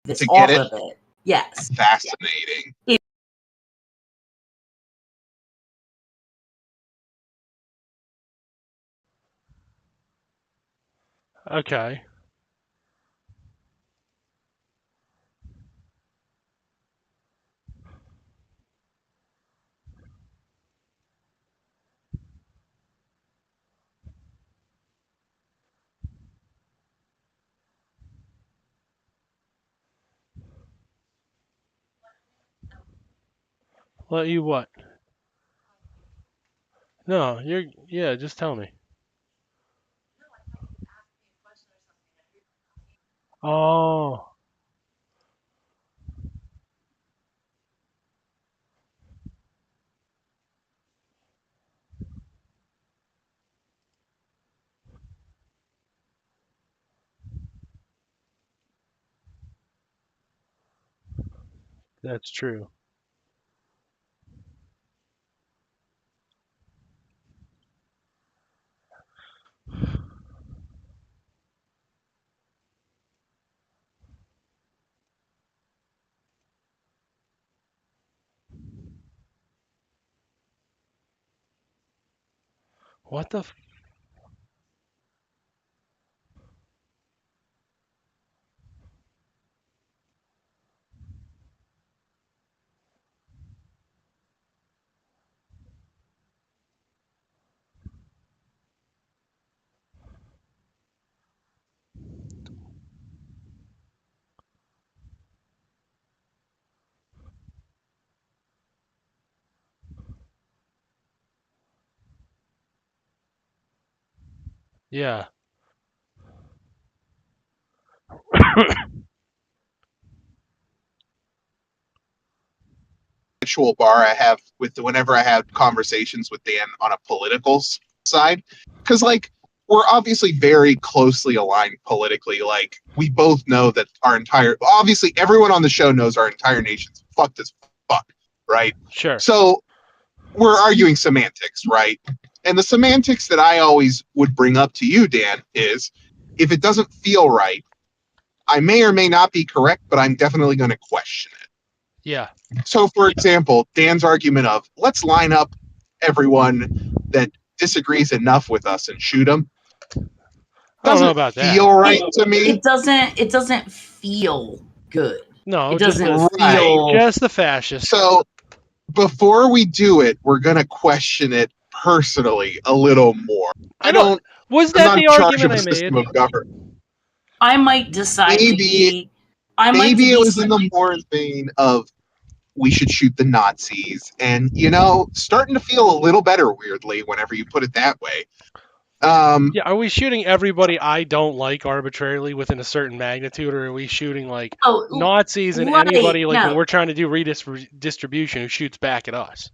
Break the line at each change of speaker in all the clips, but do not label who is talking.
this
To
off
get it?
of it. Yes.
Fascinating.
Okay. Let you what? No, yeah, just tell me. Oh, that's true. What the? Yeah.
Ritual bar I have with whenever I have conversations with Dan on a political side, because like we're obviously very closely aligned politically. Like we both know that obviously everyone on the show knows our entire nation's fucked as fuck, right?
Sure.
So we're arguing semantics, right? And the semantics that I always would bring up to you, Dan, is if it doesn't feel right, I may or may not be correct, but I'm definitely going to question it.
Yeah.
So, for example, Dan's argument of let's line up everyone that disagrees enough with us and shoot them
I don't know
doesn't
about
feel
that.
right to me.
It doesn't feel good.
No,
It
just
doesn't
the
feel.
just the fascist.
So, before we do it, we're going to question it personally a little more.
Was
I'm
that
not
the
in charge
argument
of
I
a system
made?
of government.
I might decide to
Maybe
be.
Maybe it was in the more vein of we should shoot the Nazis, and starting to feel a little better weirdly whenever you put it that way.
Yeah, are we shooting everybody I don't like arbitrarily within a certain magnitude, or are we shooting like Nazis and anybody like when we're trying to do redistribution who shoots back at us?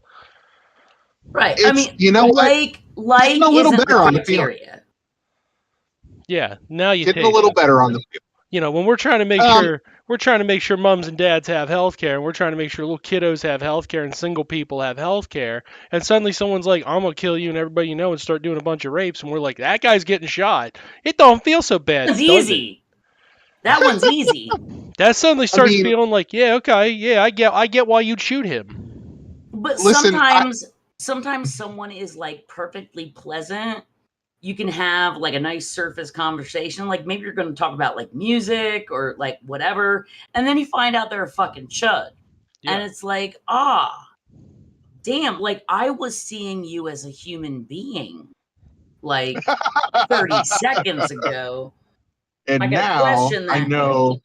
Right.
It's,
I mean,
you know what?
like
Getting a little
isn't
better
the
on the field.
criteria.
Yeah, now you
Getting
take
a little
it.
better on the field.
When we're trying to make sure moms and dads have health care, and we're trying to make sure little kiddos have health care and single people have health care, and suddenly someone's like, I'm gonna kill you and everybody you know and start doing a bunch of rapes, and we're like, that guy's getting shot. It don't feel so bad.
It's easy. That one's easy.
That suddenly starts feeling like, yeah, okay, yeah, I get why you'd shoot him.
But sometimes someone is like perfectly pleasant. You can have like a nice surface conversation. Like maybe you're going to talk about like music or like whatever. And then you find out they're a fucking chud. Yeah. And it's like, damn, like I was seeing you as a human being like 30 seconds ago.
And now I know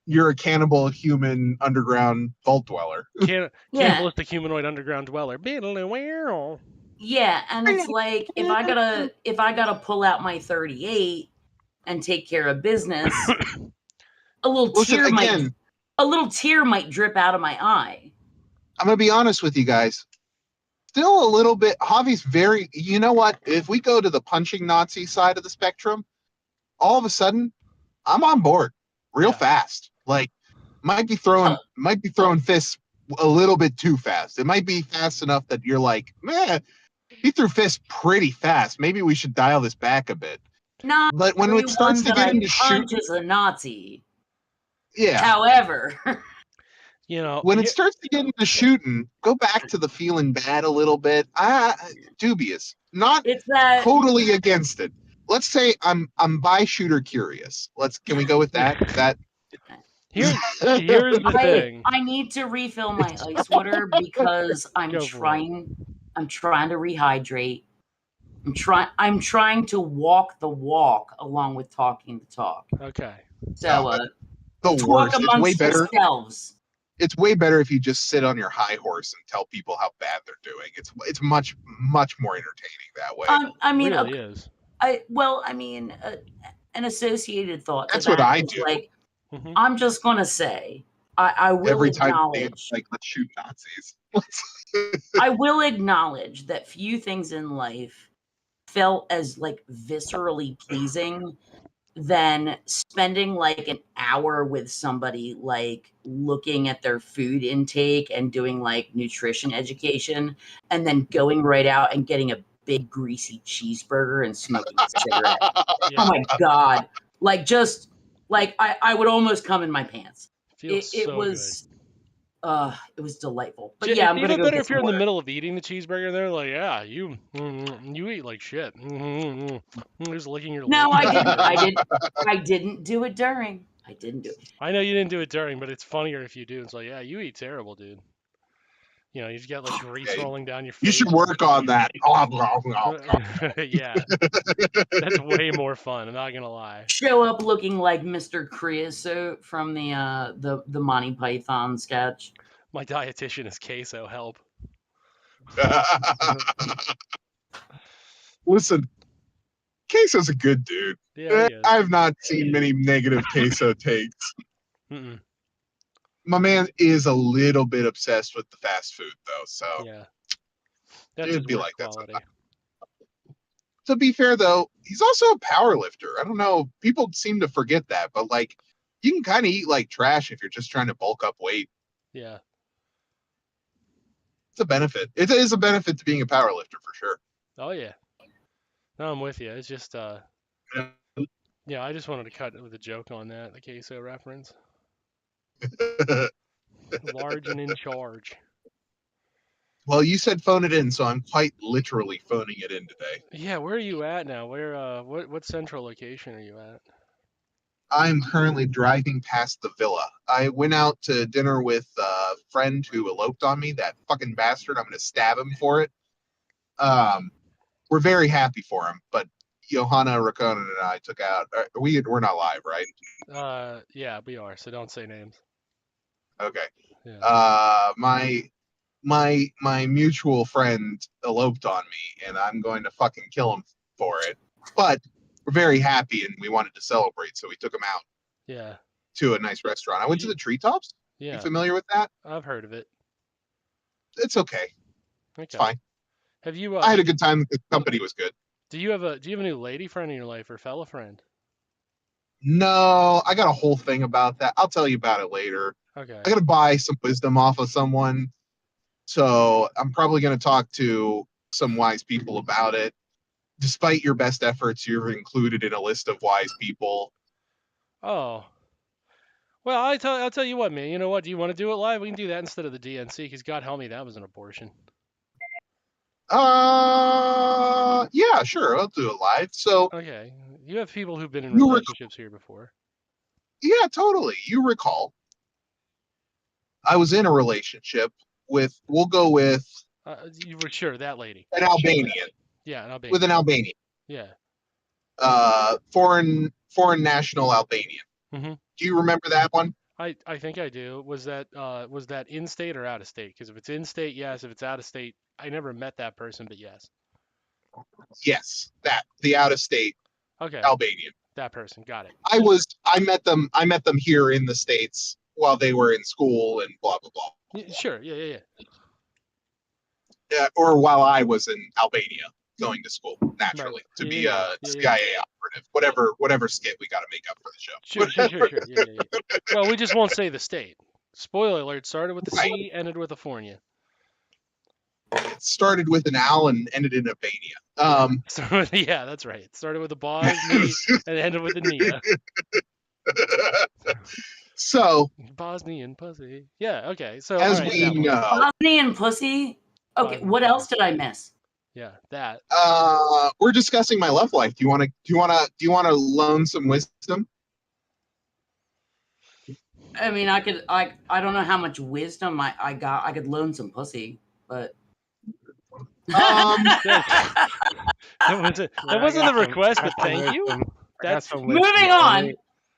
you're a cannibal human underground vault dweller.
Cannibalistic humanoid underground dweller.
Yeah, and it's like if I gotta pull out my 38 and take care of business, a little tear might drip out of my eye.
I'm gonna be honest with you guys. Still a little bit. Javi's very. You know what? If we go to the punching Nazi side of the spectrum, all of a sudden, I'm on board real fast. Like, might be throwing fists a little bit too fast. It might be fast enough that you're like, man, he threw fists pretty fast. Maybe we should dial this back a bit.
Not
but when it starts to get into
punch is a Nazi.
Yeah.
However,
You know,
When it starts to get into shooting, go back to the feeling bad a little bit. Dubious. Not
it's that
totally against it. Let's say I'm by shooter curious. Can we go with that?
here's the thing.
I need to refill my ice water because
Go for it.
I'm trying to rehydrate. I'm trying to walk the walk along with talking the talk.
Okay.
So
the
talk
worst. It's way
amongst
better.
yourselves.
It's way better if you just sit on your high horse and tell people how bad they're doing. It's much more entertaining that way.
I mean,
It really is.
an associated thought to
That's what
that
I
is
do.
like,
Mhm.
I'm just gonna say, I will
Every time
acknowledge,
like, let's shoot Nazis.
I will acknowledge that few things in life felt as like viscerally pleasing than spending like an hour with somebody, like looking at their food intake and doing like nutrition education, and then going right out and getting a big greasy cheeseburger and smoking a cigarette.
Yeah.
Oh my God. Like, just like I would almost come in my pants.
Feels
It
so
was it was delightful. But
good.
yeah,
It's
I'm gonna
even
go
better
get
if
some
you're in the
water.
middle of eating the cheeseburger. They're like, yeah, you eat like shit. Just licking your
No,
lips.
I didn't do it during. I didn't do it.
I know you didn't do it during, but it's funnier if you do. It's like, yeah, you eat terrible, dude. You know, you just got like grease
Okay.
rolling down your face.
You should work on that.
Yeah, that's way more fun. I'm not gonna lie.
Show up looking like Mr. Creosote from the Monty Python sketch.
My dietitian is queso. Help.
Listen, Queso's a good dude.
Yeah, he is.
I've not seen many negative Queso takes.
Mm-mm.
My man is a little bit obsessed with the fast food, though, so
Yeah, that's
it'd
his
be
work
like that
quality.
sometimes. To be fair, though, he's also a power lifter. I don't know. People seem to forget that, but like, you can kind of eat like trash if you're just trying to bulk up weight.
Yeah.
It's a benefit. It is a benefit to being a power lifter for sure.
Oh yeah. No, I'm with you. It's just yeah, I just wanted to cut with a joke on that, the queso reference. Large and in charge.
Well, you said phone it in, so I'm quite literally phoning it in today.
Yeah, where are you at now? Where what central location are you at?
I'm currently driving past the villa. I went out to dinner with a friend who eloped on me, that fucking bastard. I'm going to stab him for it. We're very happy for him, but Johanna Rakonen and I took out. We're not live, right?
Yeah, we are. So don't say names.
Okay.
Yeah.
My mutual friend eloped on me, and I'm going to fucking kill him for it. But we're very happy, and we wanted to celebrate, so we took him out
Yeah.
to a nice restaurant. I went to the Treetops.
Yeah.
You familiar with that?
I've heard of it.
It's okay.
Okay.
It's fine.
Have you?
I had a good time. The company was good.
Do you have a new lady friend in your life or fella friend?
No, I got a whole thing about that. I'll tell you about it later.
Okay.
I got to buy some wisdom off of someone. So I'm probably going to talk to some wise people about it. Despite your best efforts, you're included in a list of wise people.
Oh. Well, I'll tell you what, man. You know what? Do you want to do it live? We can do that instead of the DNC, because God help me, that was an abortion.
Yeah, sure. I'll do it live. So,
Okay. You have people who've been in relationships here before.
yeah, totally. You recall. I was in a relationship with, we'll go with
You were sure that lady.
an Albanian.
Yeah, an Albanian.
With an Albanian.
Yeah.
Foreign national Albanian.
Mm-hmm.
Do you remember that one?
I think I do. Was that in state or out of state? Because if it's in state, yes. If it's out of state, I never met that person, but yes.
Yes, the out of state
Okay.
Albanian.
That person, got it.
I met them here in the States while they were in school and blah blah blah.
Sure. Yeah.
Or while I was in Albania going to school, naturally,
Right.
to be a CIA operative. Whatever skit we got to make up for the show.
Sure. Yeah. Well, we just won't say the state. Spoiler alert, started with the C, ended with a Fornia.
It started with an Al and ended in Albania.
Yeah, that's right. It started with a Boz, me, and ended with a Nia.
So,
Bosnian pussy. Yeah. Okay. So
as
all right,
we
that one.
know,
Bosnian pussy. Okay,
Bosnian
what
pussy.
else did I miss?
Yeah, that.
we're discussing my love life. Do you want to loan some wisdom?
I mean, I don't know how much wisdom I got. I could loan some pussy, but
That wasn't the request, but
I got
thank you.
some wisdom. I got
That's
some wisdom.
moving on.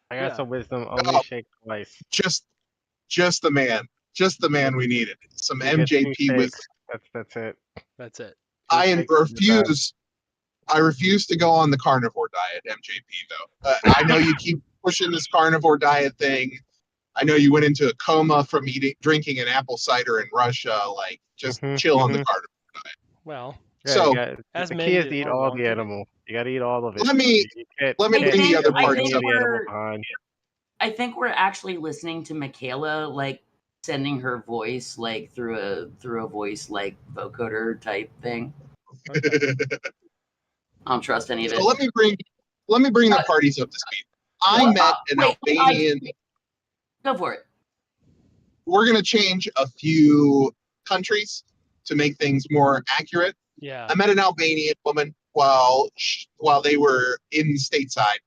I got
Yeah.
some wisdom. Only
Oh.
shake twice.
Just the man. Just the man we needed. Some
You get 2
MJP wisdom.
shakes. That's it.
That's it.
2
I
shakes in the bag.
refuse to go on the carnivore diet, MJP, though. I know you keep pushing this carnivore diet thing. I know you went into a coma from drinking an apple cider in Russia. Like, just chill on the carnivore diet.
Well,
Yeah,
So,
as
the
many
key is to eat
are
all
wont
the
to.
animal. You got to eat all of it.
let me
You can't
bring the other
I
parties
think
up.
the animal behind.
I think we're actually listening to Michaela, like sending her voice like through a voice like vocoder type thing.
Okay.
I don't trust any of it.
So let me bring the parties up to speed. I met an Albanian.
Go for it.
We're going to change a few countries to make things more accurate.
Yeah.
I met an Albanian woman while they were in stateside.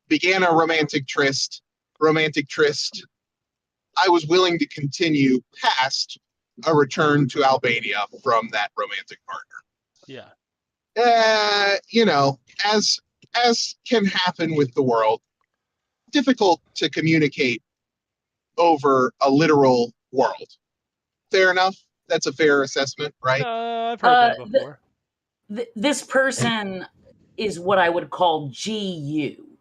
Began a romantic tryst. I was willing to continue past a return to Albania from that romantic partner.
Yeah.
As can happen with the world, difficult to communicate over a literal world. Fair enough. That's a fair assessment, right?
I've heard that before.
This person is what I would call GU.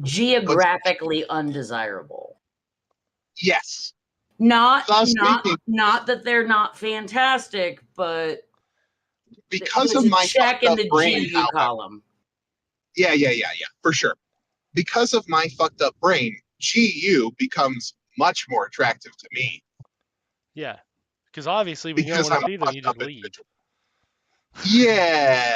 Geographically undesirable.
Yes.
Not that they're not fantastic, but
because of my
check
fucked
in
up
the
brain,
GU column.
Yeah, for sure. Because of my fucked up brain, GU becomes much more attractive to me.
Yeah. Because obviously when you don't want to see them, you just leave.
Individual. Yeah.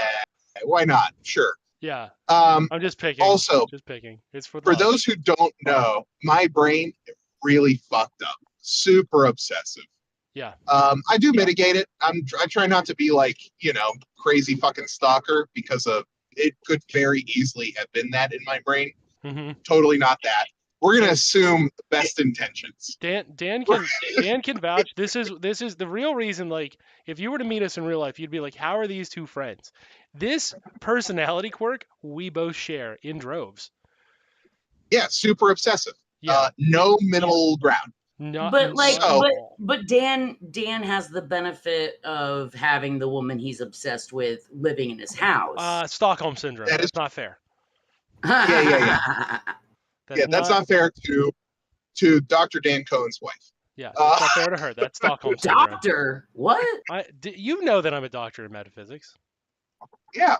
Why not? Sure.
Yeah.
I'm
just picking.
Also,
just picking. It's for
those who don't know, my brain really fucked up. Super obsessive.
Yeah.
I do mitigate it. I try not to be like, crazy fucking stalker, because it could very easily have been that in my brain.
Mm-hmm.
Totally not that. We're gonna assume the best intentions.
Dan can vouch. This is the real reason. Like, if you were to meet us in real life, you'd be like, "How are these two friends?" This personality quirk we both share in droves.
Yeah, super obsessive.
Yeah.
No middle ground.
But Dan has the benefit of having the woman he's obsessed with living in his house.
Stockholm syndrome. That's not fair.
Yeah. That's not fair to Dr. Dan Cohen's wife.
Yeah, that's not fair to her. That's Stockholm syndrome.
Doctor, what?
You know that I'm a doctor in metaphysics.
Yeah.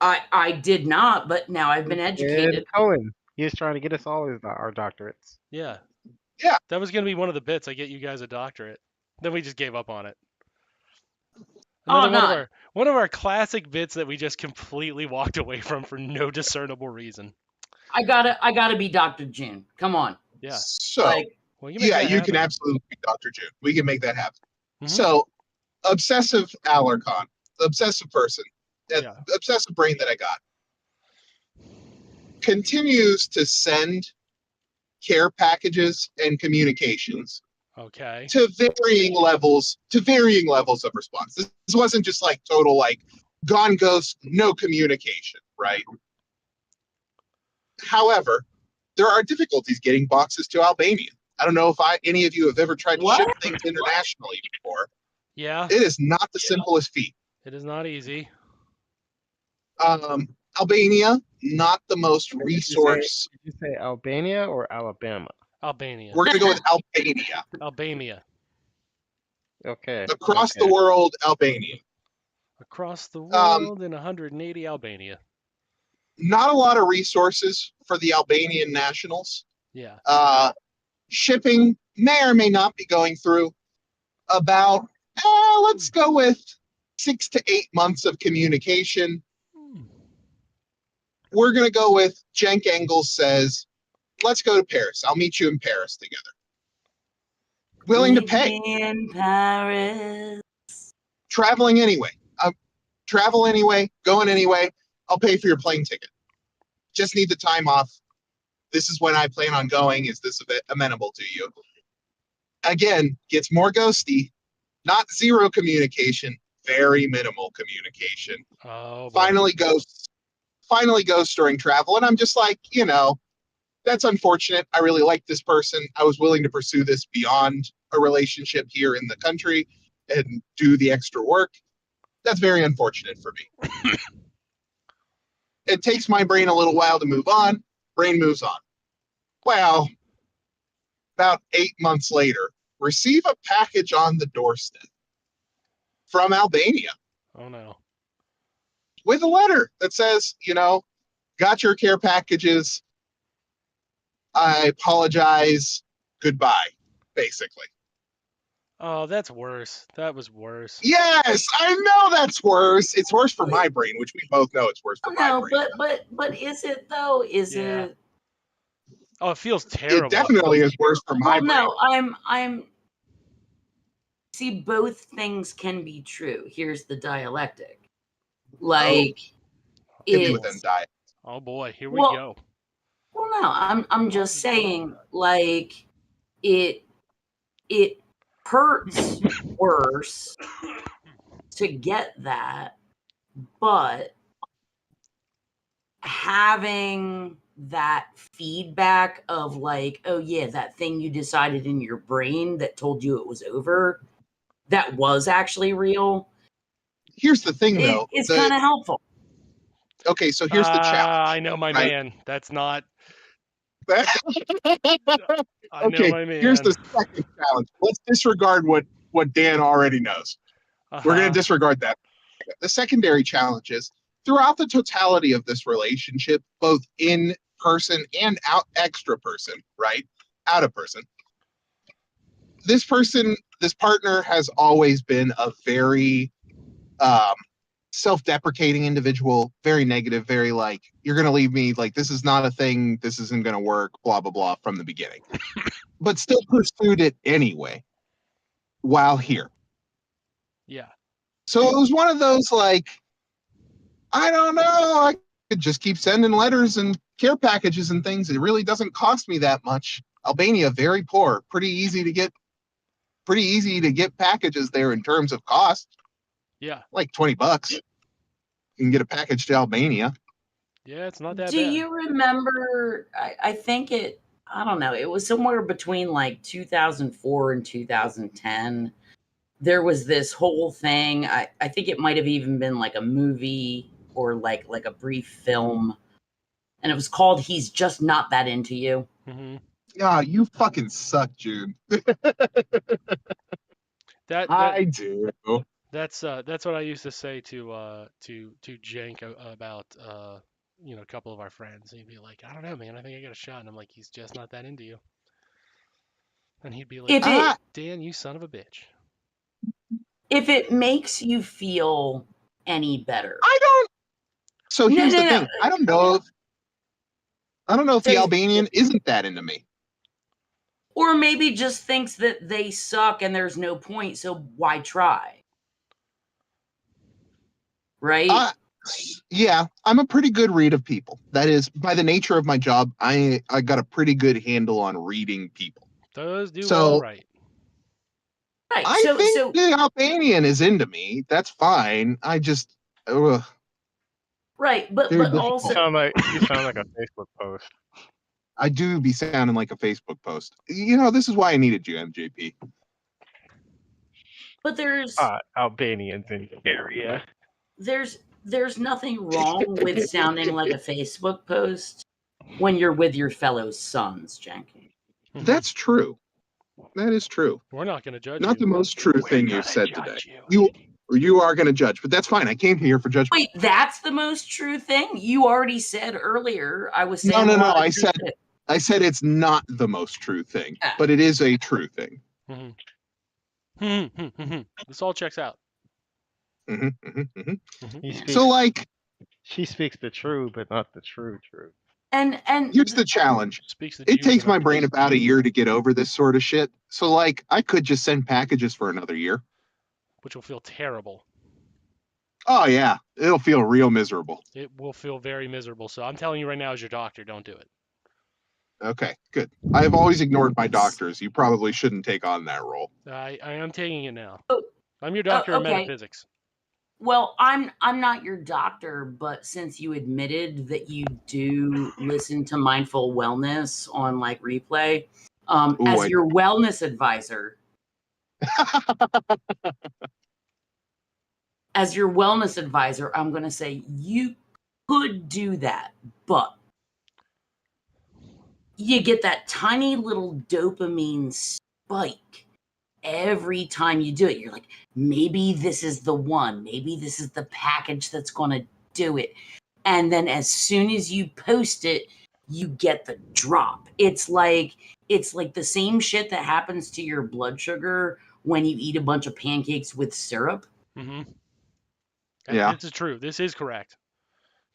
I did not, but now I've been educated.
Cohen. He was trying to get us all our doctorates.
Yeah.
Yeah.
That was going to be one of the bits. I get you guys a doctorate. Then we just gave up on it. One of our classic bits that we just completely walked away from for no discernible reason.
I gotta be Dr. June. Come on.
Yeah.
So you can absolutely be Dr. June. We can make that happen. Mm-hmm. So, obsessive Alarcon, obsessive person, obsessive brain that I got, continues to send care packages and communications to varying levels of response. This wasn't just like total like gone ghost, no communication, right? However, there are difficulties getting boxes to Albania. I don't know if any of you have ever tried to ship things internationally before.
Yeah.
It is not the simplest feat.
It is not easy.
Albania, not the most resource.
Did you say Albania or Alabama?
Albania.
We're going to go with Albania.
Albania.
Okay.
Across the world, Albania.
Across the world in 180, Albania.
Not a lot of resources for the Albanian nationals.
Yeah.
Shipping may or may not be going through. About, let's go with 6 to 8 months of communication. We're going to go with Cenk Engels says let's go to Paris. I'll meet you in Paris together. Willing to
Meet
pay.
me in Paris.
Traveling anyway. Travel anyway, going anyway. I'll pay for your plane ticket. Just need the time off. This is when I plan on going. Is this a bit amenable to you? Again, gets more ghosty. Not zero communication, very minimal communication.
Oh, boy.
Finally ghosts during travel. And I'm just like, that's unfortunate. I really like this person. I was willing to pursue this beyond a relationship here in the country and do the extra work. That's very unfortunate for me. It takes my brain a little while to move on. Brain moves on. Well, about 8 months later, receive a package on the doorstep from Albania
Oh, no.
with a letter that says, got your care packages. I apologize. Goodbye, basically.
Oh, that's worse. That was worse.
Yes, I know that's worse. It's worse for my brain, which we both know it's worse for my
No,
brain.
but is it though? Is
Yeah.
it?
Oh, it feels terrible.
It definitely is worse for my
Well,
brain.
no, I'm. See, both things can be true. Here's the dialectic. Like,
Hit me with them
it's
die.
Oh, boy. Here we
Well-
go.
well, no, I'm just saying, like, it hurts worse to get that, but having that feedback of like, oh yeah, that thing you decided in your brain that told you it was over, that was actually real.
Here's the thing, though.
It's kind of helpful.
Okay, so here's the challenge.
I know my
right?
man. That's not.
Okay,
I know my man.
here's the second challenge. Let's disregard what Dan already knows. We're going
Uh-huh.
to disregard that. The secondary challenge is throughout the totality of this relationship, both in person and out extra person, right? Out of person. This partner has always been a very self-deprecating individual, very negative, very like, you're going to leave me, like, this is not a thing, this isn't going to work, blah, blah, blah, from the beginning. But still pursued it anyway while here.
Yeah.
So it was one of those, like, I don't know, I could just keep sending letters and care packages and things. It really doesn't cost me that much. Albania, very poor, pretty easy to get packages there in terms of cost.
Yeah.
Like $20. You can get a package to Albania.
Yeah, it's not that
Do
bad.
you remember? I think I don't know. It was somewhere between like 2004 and 2010. There was this whole thing. I think it might have even been like a movie or like a brief film, and it was called "He's Just Not That Into You."
Mm-hmm.
Yeah, you fucking suck, Jude. I do.
That's what I used to say to Jenk about a couple of our friends. He'd be like, I don't know, man, I think I got a shot, and I'm like, he's just not that into you. And he'd be like, Dan, you son of a bitch.
If it makes you feel any better,
I don't. So here's the thing.
No.
I don't know if the
So-
Albanian isn't that into me.
Or maybe just thinks that they suck and there's no point, so why try? Right?
Yeah, I'm a pretty good read of people. That is, by the nature of my job, I got a pretty good handle on reading people.
Those do
So-
all right.
Right.
I think the Albanian is into me. That's fine. I just,
right, but
Very
but
difficult.
You
also
sound like a Facebook post.
I do be sounding like a Facebook post. This is why I needed you, MJP.
but there's
Albanians in the area.
there's nothing wrong with sounding like a Facebook post when you're with your fellow sons, Jenkins.
Mhm.
That's true. That is true.
We're not going to judge
Not
you.
the most true thing
We're
you've
gonna
said
judge
today.
you.
You are going to judge, but that's fine. I came here for judgment.
Wait, that's the most true thing? You already said earlier I was saying
No.
a lot of
I
true
said
shit.
I said it's not the most true thing,
Ah.
but it is a true thing.
This all checks out.
Mhm.
He speaks,
So, like,
she speaks the true, but not the true.
And
Here's the challenge.
Speaks the
It takes
Juniper
my
Nest.
brain about a year to get over this sort of shit. So, like, I could just send packages for another year.
Which will feel terrible.
Oh, yeah. It'll feel real miserable.
It will feel very miserable. So I'm telling you right now, as your doctor, don't do it.
Okay, good. I have always ignored my doctors. You probably shouldn't take on that role.
I am taking it now.
Oh,
I'm your doctor in
okay.
metaphysics.
Well, I'm not your doctor, but since you admitted that you do listen to mindful wellness on like replay, as your wellness advisor, I'm going to say you could do that, but you get that tiny little dopamine spike every time you do it. You're like, maybe this is the one, maybe this is the package that's going to do it. And then as soon as you post it, you get the drop. It's like the same shit that happens to your blood sugar when you eat a bunch of pancakes with syrup.
Mm-hmm.
Yeah.
This is true. This is correct.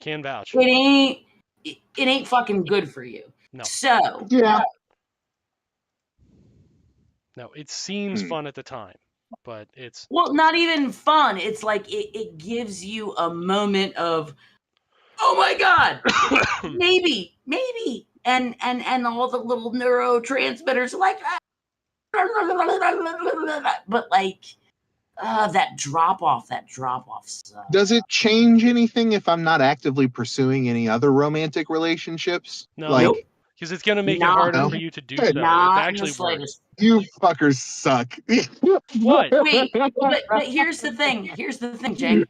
Can vouch.
It ain't fucking good for you.
No.
So
Yeah.
No, it seems fun at the time, but it's
not even fun. It's like it gives you a moment of, oh my god, maybe, and all the little neurotransmitters are like, but like that drop off sucks.
Does it change anything if I'm not actively pursuing any other romantic relationships?
no,
Like,
because it's going to make it
Not-
harder
No.
for you to do
Good.
so.
Not
It's
in the
actually worse.
slightest.
you fuckers suck.
What?
Wait, but here's the thing, Jake.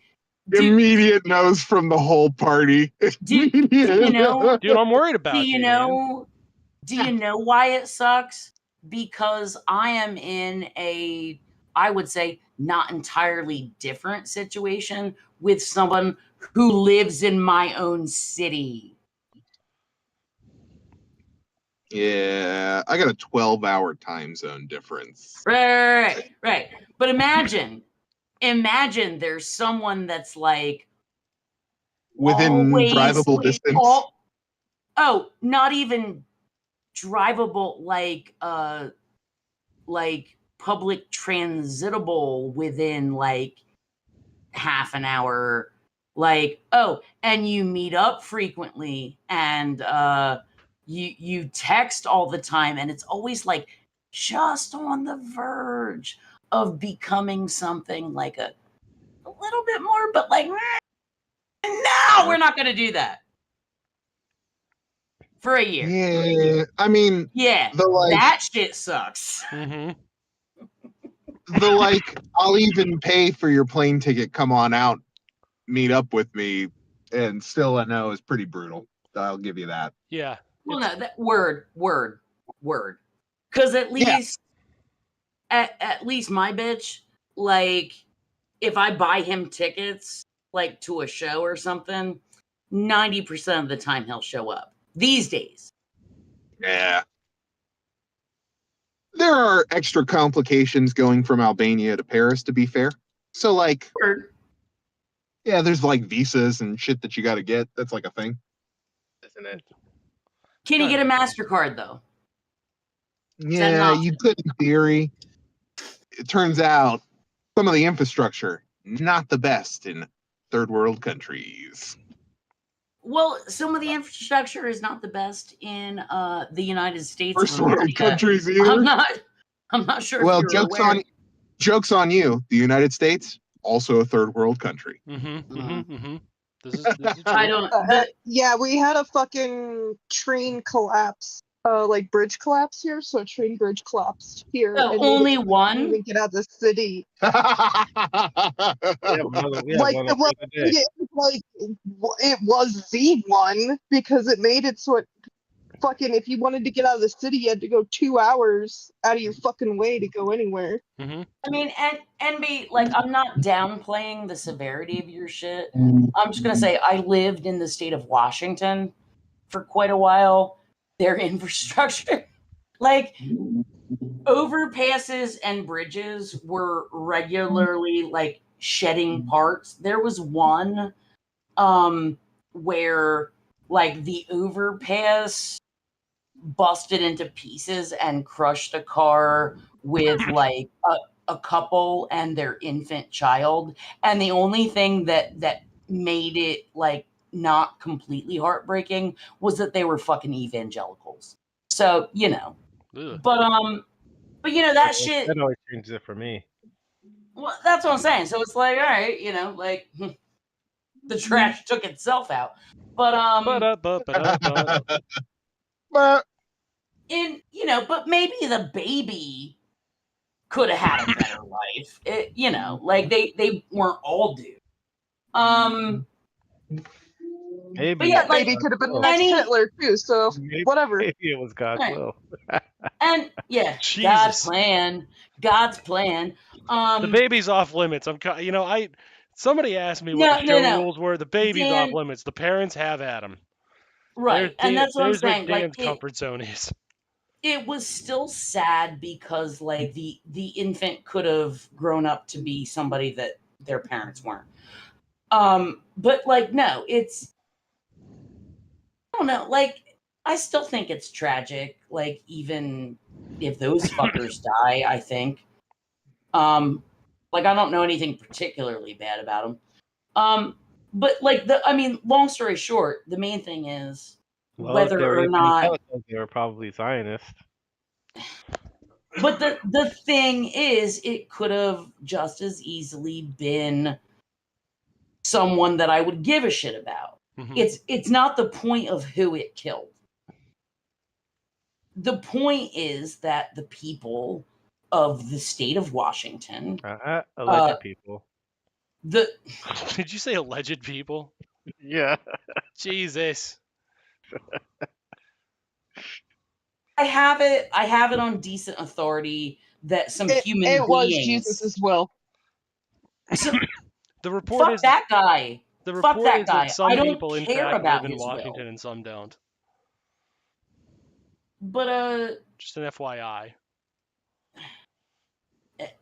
Dude,
Immediate nose from the whole party.
do you know?
Dude, I'm worried about
Do
you,
you
man.
know? Do you know why it sucks? Because I am in a, I would say, not entirely different situation with someone who lives in my own city.
Yeah, I got a 12-hour time zone difference.
Right. But imagine there's someone that's like
Within
always,
drivable distance.
Not even drivable, like public transitable within like half an hour, and you meet up frequently, and you text all the time, and it's always like just on the verge of becoming something like a little bit more, but like, no, we're not going to do that for a year.
Yeah, I mean,
Yeah, that shit sucks.
Mm-hmm.
I'll even pay for your plane ticket, come on out, meet up with me, and still I know is pretty brutal. I'll give you that.
Yeah.
Well, no, that word. Because at least my bitch, like, if I buy him tickets, like, to a show or something, 90% of the time he'll show up. These days.
Yeah. There are extra complications going from Albania to Paris, to be fair. So, like,
Word.
yeah, there's like visas and shit that you got to get. That's like a thing, isn't it?
Can you get a MasterCard, though?
Yeah, you could in theory. It turns out some of the infrastructure, not the best in third world countries.
Well, some of the infrastructure is not the best in the United States.
First world countries either.
I'm not sure.
Well,
if you're aware.
Joke's on you. The United States, also a third world country.
This is
I don't.
Yeah, we had a fucking train collapse, like bridge collapse here. So a train bridge collapsed here.
Oh,
and
only
we
one?
couldn't even get out of the city. It was the one because it made it so it fucking, if you wanted to get out of the city, you had to go 2 hours out of your fucking way to go anywhere.
I mean, and be like, I'm not downplaying the severity of your shit. I'm just gonna say I lived in the state of Washington for quite a while. Their infrastructure, like overpasses and bridges, were regularly like shedding parts. There was one where like the overpass busted into pieces and crushed a car with like a couple and their infant child, and the only thing that made it like not completely heartbreaking was that they were fucking evangelicals. So
Ugh.
but that shit.
That always changes it for me.
Well, that's what I'm saying. So it's like, all right, like the trash took itself out. But
But
but maybe the baby could have had a better life. Like they weren't all due.
Maybe.
But yeah, like
Maybe could have been the
any-
next Hitler too. So whatever.
Maybe it was God's
Right.
will.
and yeah,
Jesus.
God's plan.
The baby's off limits. Somebody asked me what the
No,
show
no.
rules were. The baby's
Dan-
off limits. The parents have at him.
Right, and that's what I'm
there's where
saying.
Dan's
Like
comfort zone is.
it was still sad because like the infant could have grown up to be somebody that their parents weren't. But like no, it's I don't know, like I still think it's tragic, like even if those fuckers die, I think. Like I don't know anything particularly bad about them. But like long story short, the main thing is whether or not
they were probably Zionists.
But the thing is, it could have just as easily been someone that I would give a shit about.
Mhm.
It's not the point of who it killed. The point is that the people of the state of Washington,
Alleged people.
Did you say alleged people?
Yeah.
Jesus.
I have it on decent authority that some human
It was
beings.
Jesus' will.
The report
Fuck
is
that guy.
the
fuck
report
that
is
guy.
that some
I don't
people in
care
fact
about
live in
his
Washington
will.
and some don't.
But
Just an FYI.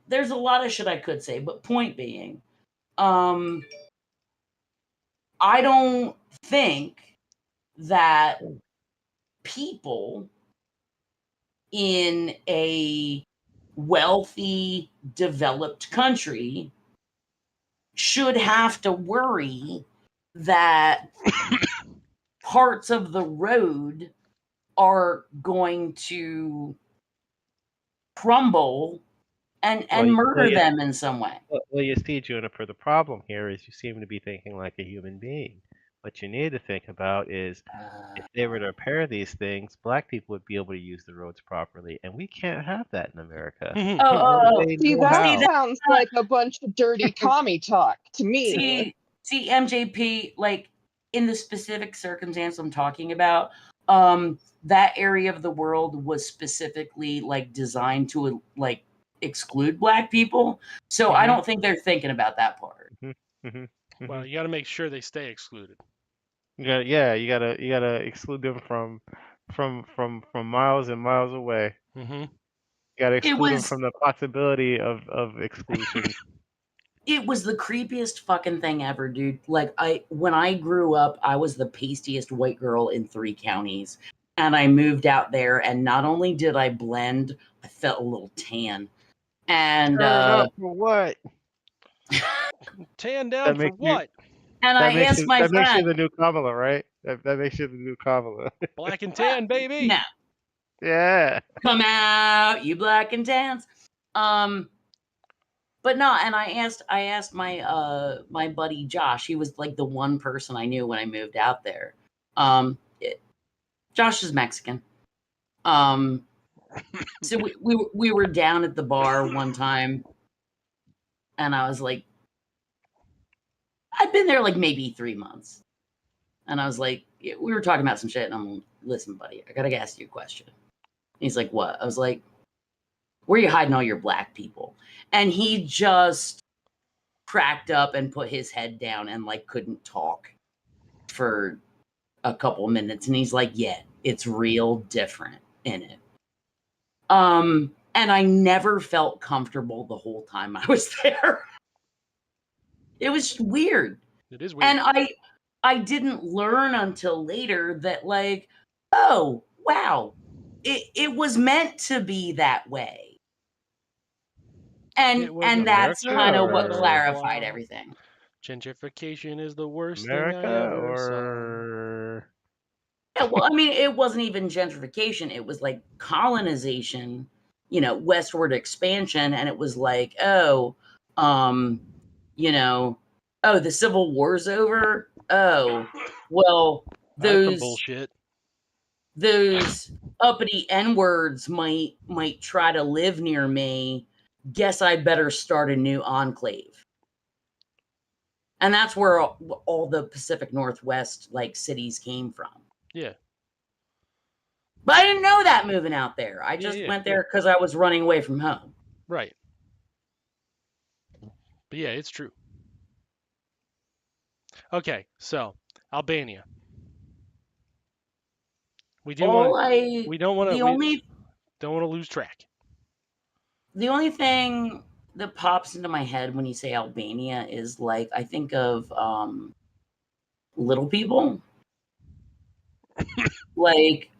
there's a lot of shit I could say, but point being, I don't think that people in a wealthy, developed country should have to worry that parts of the road are going to crumble and murder them in some way.
Well, you see, Juniper, the problem here is you seem to be thinking like a human being. What you need to think about is if they were to repair these things, black people would be able to use the roads properly, and we can't have that in America.
See, that sounds like a bunch of dirty commie talk to me.
See, MJP, like in the specific circumstance I'm talking about, that area of the world was specifically like designed to like exclude black people. So I don't think they're thinking about that part.
Well, you got to make sure they stay excluded.
You gotta exclude them from miles and miles away.
Mm-hmm.
You gotta exclude them from the possibility of exclusion.
It was the creepiest fucking thing ever, dude. Like when I grew up, I was the pastiest white girl in 3 counties. And I moved out there, and not only did I blend, I felt a little tan. And
for what?
Tan down for what?
And I asked my friend.
That makes you the new Kamala, right? That makes you the new Kamala.
Black and tan, baby.
No.
Yeah.
Come out, you black and tans. But no, and I asked my my buddy Josh. He was like the one person I knew when I moved out there. Josh is Mexican. So we were down at the bar one time, and I was like, I'd been there like maybe 3 months, and I was like, we were talking about some shit, and I'm like, listen, buddy, I gotta ask you a question. And he's like, what? I was like, where are you hiding all your black people? And he just cracked up and put his head down and like couldn't talk for a couple of minutes, and he's like, yeah, it's real different in it. And I never felt comfortable the whole time I was there. It was weird.
It is weird.
And I didn't learn until later that, like, oh, wow, it was meant to be that way. And that's
America
kind of what
or
clarified everything.
Gentrification is the worst
America
thing I ever saw.
or
Yeah, well, I mean, it wasn't even gentrification. It was like colonization, you know, westward expansion. And it was like, oh, you know, oh, the Civil War's over. Oh, well,
That's some bullshit.
those uppity N-words might try to live near me. Guess I better start a new enclave. And that's where all the Pacific Northwest like cities came from.
Yeah.
But I didn't know that moving out there. I just went there because I was running away from home.
Right. But yeah, it's true. Okay, so Albania. We don't want to lose track.
The only thing that pops into my head when you say Albania is like I think of little people. like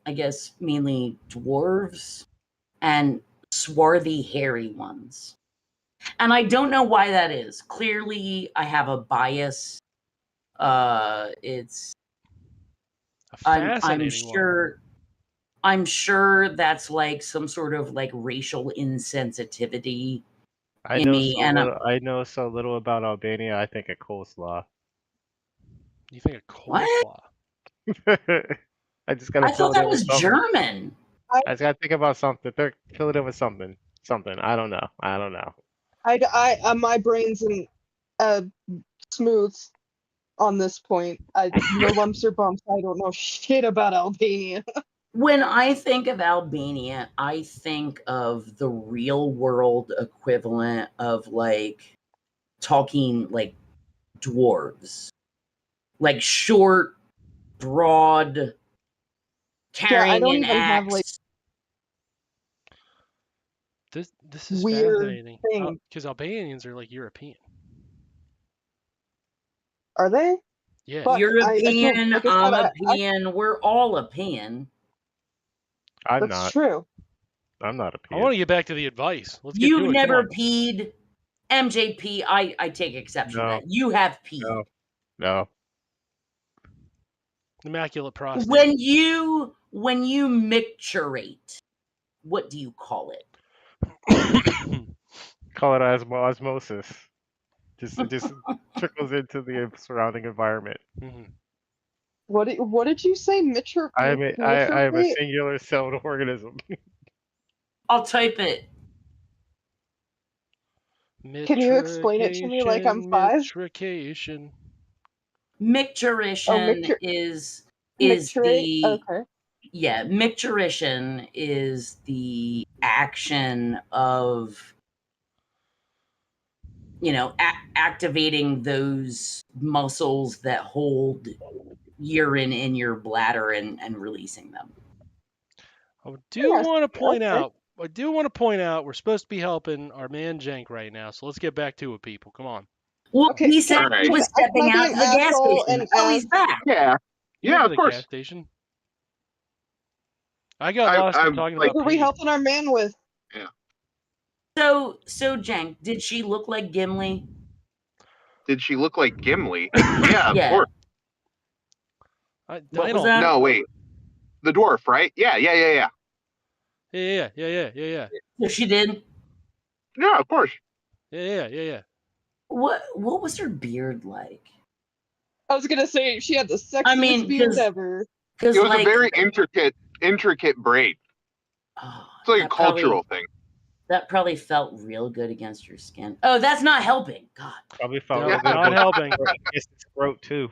I guess mainly dwarves and swarthy hairy ones. And I don't know why that is. Clearly I have a bias. It's I'm sure that's like some sort of like racial insensitivity in me.
I know so little about Albania. I think of coleslaw.
You think of coleslaw?
I just gotta.
I thought that was German.
I just gotta think about something. Fill it in with something. Something. I don't know.
My brain's in smooth on this point. No lumps or bumps. I don't know shit about Albania.
When I think of Albania, I think of the real world equivalent of like talking like dwarves, like short, broad, carrying an axe.
Have like
this is
weird
fascinating because Albanians are like European.
Are they?
Yeah.
But European, European, we're all European.
That's true.
I'm not a peed.
I want to get back to the advice. Let's get
you
to it.
never peed. MJP, I take exception to that. You have peed.
No.
Immaculate prostate.
When you micturate, what do you call it?
Call it osmosis. It just trickles into the surrounding environment.
Mm-hmm.
What did you say?
I am a singular celled organism.
I'll type it.
Can you explain it to me like I'm 5?
Micturition.
Micturition is the micturition is the action of activating those muscles that hold urine in your bladder and releasing them.
I do want to point out we're supposed to be helping our man Jenk right now, so let's get back to it, people. Come on.
Well, he said he was stepping out of the gas station. Oh, he's back.
Yeah, of course.
Gas station. I got lost in talking about.
What are we helping our man with?
Yeah.
So Jenk, did she look like Gimli?
Did she look like Gimli? Yeah, of course.
What was that?
No, wait. The dwarf, right? Yeah.
Yeah.
So she did?
Yeah, of course.
Yeah.
What was her beard like?
I was gonna say she had the sexiest beard ever.
It was a very intricate braid. It's like a cultural thing.
That probably felt real good against your skin. Oh, that's not helping. God.
Probably felt
not helping.
It's throat too.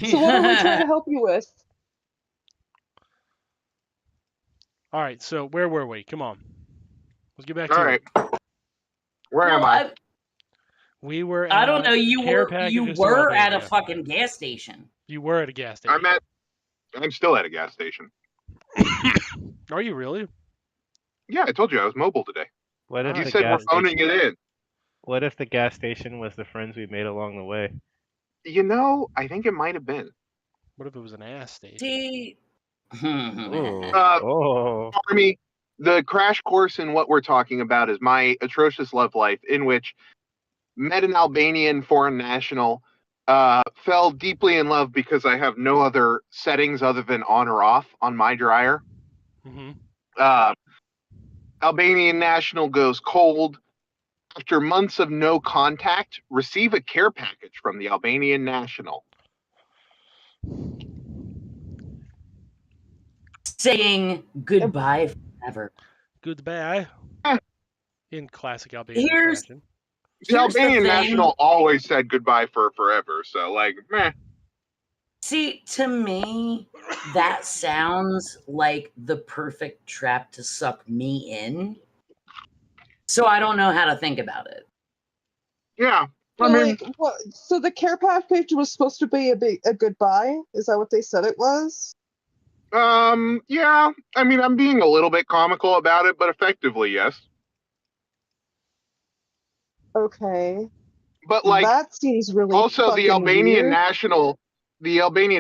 So what are we trying to help you with?
All right, so where were we? Come on. Let's get back to it.
All right. Where am I?
We were
I don't know. You were at a fucking gas station.
You were at a gas station.
I'm still at a gas station.
Are you really?
Yeah, I told you I was mobile today.
What
You said we're phoning it in.
What if the gas station was the friends we made along the way?
I think it might have been.
What if it was an ass station?
See,
Oh.
Army, the crash course in what we're talking about is my atrocious love life, in which met an Albanian foreign national, fell deeply in love because I have no other settings other than on or off on my dryer.
Mm-hmm.
Albanian national goes cold. After months of no contact, receive a care package from the Albanian national.
saying goodbye forever.
Goodbye.
Eh.
In classic Albanian
Here's-
fashion.
The
Here's the
Albanian
thing.
national always said goodbye for forever, so like, meh.
See, to me, that sounds like the perfect trap to suck me in. So I don't know how to think about it.
Yeah,
So,
I mean,
like, what? So the care package was supposed to be a goodbye. Is that what they said it was?
yeah. I mean, I'm being a little bit comical about it, but effectively, yes.
Okay.
But like,
That seems really
also the
fucking
Albanian
weird.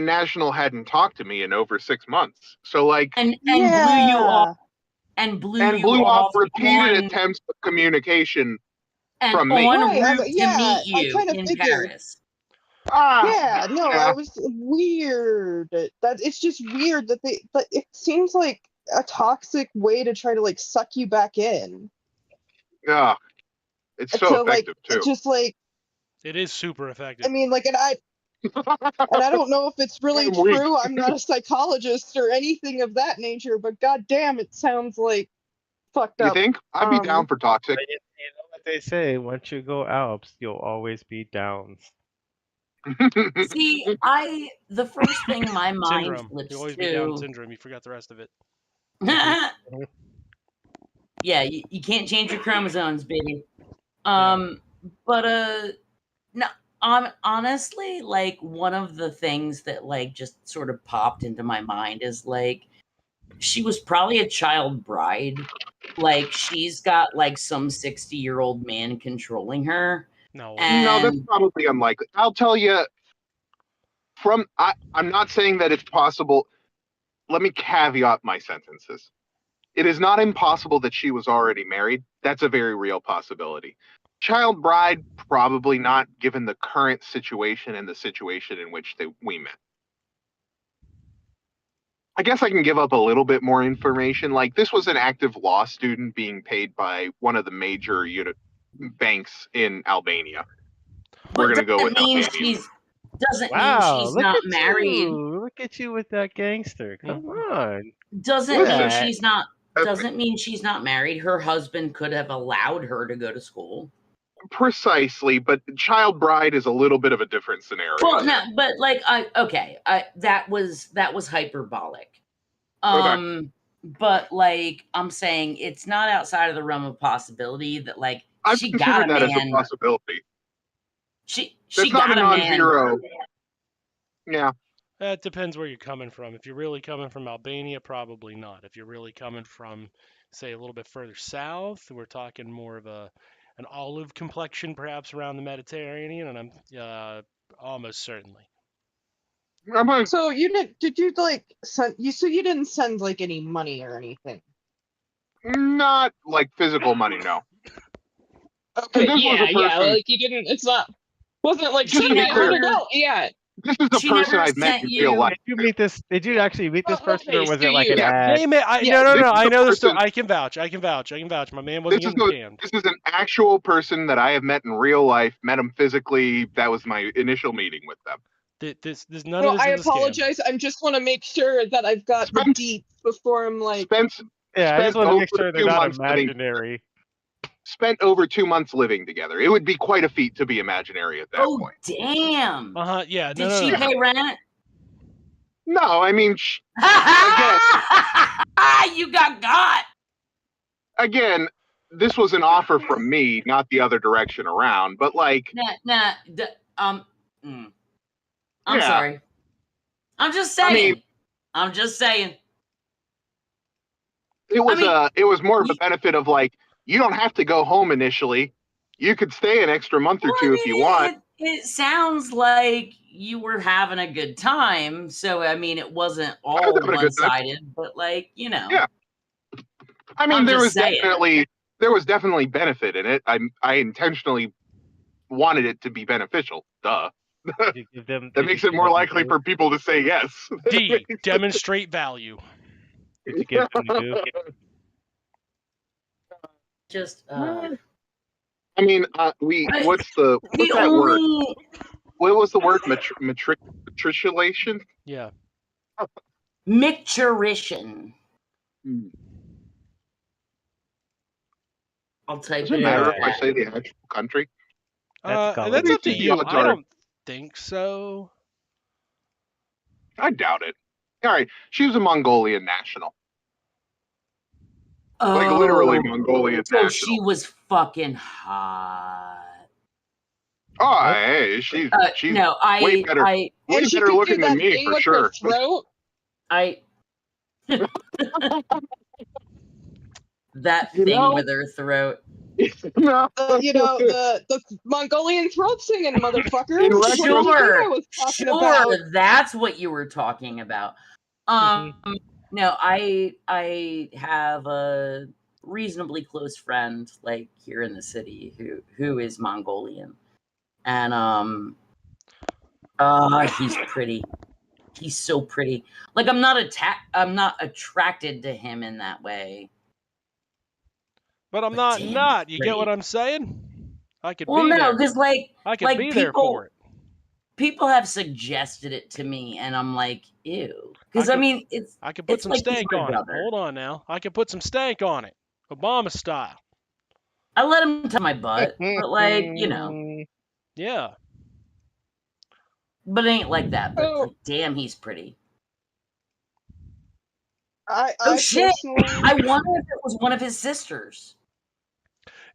national hadn't talked to me in over 6 months. So like,
And
Yeah.
blew you off and blew
off
you
repeated
on,
attempts of communication
and
from me.
en
Right,
route to
yeah,
meet
I
you
kinda
in
figured.
Paris.
Yeah, no,
yeah.
I was weird. That it's just weird that but it seems like a toxic way to try to like suck you back in.
Yeah, it's so
So like,
effective too.
just like,
It is super effective.
I mean, like, and I don't know if it's really
I'm weak.
true. I'm not a psychologist or anything of that nature, but goddamn, it sounds like fucked
You
up.
think? I'd be down for toxic.
But you know what they say, once you go Alps, you'll always be downs.
See, the first thing my mind
Syndrome.
flips
You always be down
to.
syndrome. You forgot the rest of it.
Yeah, you can't change your chromosomes, baby.
Yeah.
But no, honestly, like one of the things that like just sort of popped into my mind is like she was probably a child bride. Like she's got like some 60-year-old man controlling her.
No.
No, that's
And
probably unlikely. I'll tell you. I'm not saying that it's possible. Let me caveat my sentences. It is not impossible that she was already married. That's a very real possibility. Child bride, probably not, given the current situation and the situation in which we met. I guess I can give up a little bit more information. Like, this was an active law student being paid by one of the major banks in Albania. We're going to go with Albania.
Doesn't
Wow,
mean she's
look
not
at
married.
you. Look at you with that gangster. Come on.
Doesn't
Look
mean
at that.
she's not. Doesn't mean she's not married. Her husband could have allowed her to go to school.
Precisely, but child bride is a little bit of a different scenario.
Well, no, but like that was hyperbolic.
Okay.
But like I'm saying, it's not outside of the realm of possibility that like
I've
she
considered
got a
that
man.
as a possibility.
She
That's not
got
a non-zero.
man.
Yeah.
That depends where you're coming from. If you're really coming from Albania, probably not. If you're really coming from, say, a little bit further south, we're talking more of an olive complexion, perhaps around the Mediterranean, and I'm almost certainly.
So you did you like send you? So you didn't send like any money or anything?
Not like physical money, no.
Okay,
this was a person-
like you didn't. Wasn't like
Just
send me
to be
$100. Yeah.
This is the
She
person
never
I've met
sent
in real
you-
life.
Did you actually meet this
Oh,
person,
okay,
or was
so
it like
you-
an
Yeah.
ad?
No,
This is
I
the
know the story.
person-
I can vouch. My man wasn't getting scammed.
This is an actual person that I have met in real life. Met him physically. That was my initial meeting with them.
This none
Well,
of this
I
is a scam.
apologize. I just want to make sure that I've got the
Spence-
deets before I'm like.
Spence
Yeah, I just
spent
want to make
over
sure they're
2
not
months living-
imaginary.
Spent over 2 months living together. It would be quite a feat to be imaginary at that
Oh
point.
damn!
Yeah.
Did
No.
she pay rent?
No, I mean,
You got.
again, this was an offer from me, not the other direction around. But like,
I'm
Yeah.
sorry. I'm just saying.
I mean-
I'm just saying.
it was
I mean,
it was more of a benefit of like, you don't have to go home initially. You could stay an extra month or
Well,
two if you want.
It sounds like you were having a good time. So, I mean, it wasn't all
having a good time.
one-sided, but like, you know.
Yeah. I mean,
I'm
there
just
was definitely benefit in it. I intentionally wanted it to be beneficial. Duh.
Did you give them?
That
did
makes
you
it
give
more
them
likely
the
for people to say yes.
D, demonstrate value.
Did you give them the goof?
just
I mean, what's
the
that word?
only
What was the word? Matriculation?
Yeah.
micturition.
Hmm.
I'll type
Does it
it in
matter
the
if I
chat.
say the actual country?
That's
That's up to
Gulliver.
you.
Odds
I
are-
don't think so.
I doubt it. All right, she was a Mongolian national. Like literally Mongolian
so
national.
she was fucking hot.
Oh, hey, she's
No,
way better.
I
Way
And she
better
could
looking
do
than
that
me
thing
for
with
sure.
her throat.
that
You
thing
know?
with her throat.
No.
The Mongolian throat singing motherfucker.
In
That's what you think I
Sure,
was talking about.
that's what you were talking about. No, I have a reasonably close friend like here in the city who is Mongolian, and he's pretty. He's so pretty. Like I'm not attracted to him in that way.
But I'm
But
not.
damn,
You get what I'm saying? I could
Well,
be
no,
there.
because
I could be there for it.
People have suggested it to me, and I'm like, ew. Because I mean,
I could put
it's
some
like he's
stank
my
on
brother.
it. Hold on now. I could put some stank on it, Obama style.
I let him touch my butt, but like, you know,
Yeah.
but it ain't like that. But
Oh.
like, damn, he's pretty.
I
Shit!
personally,
I wonder if it was one of his sisters.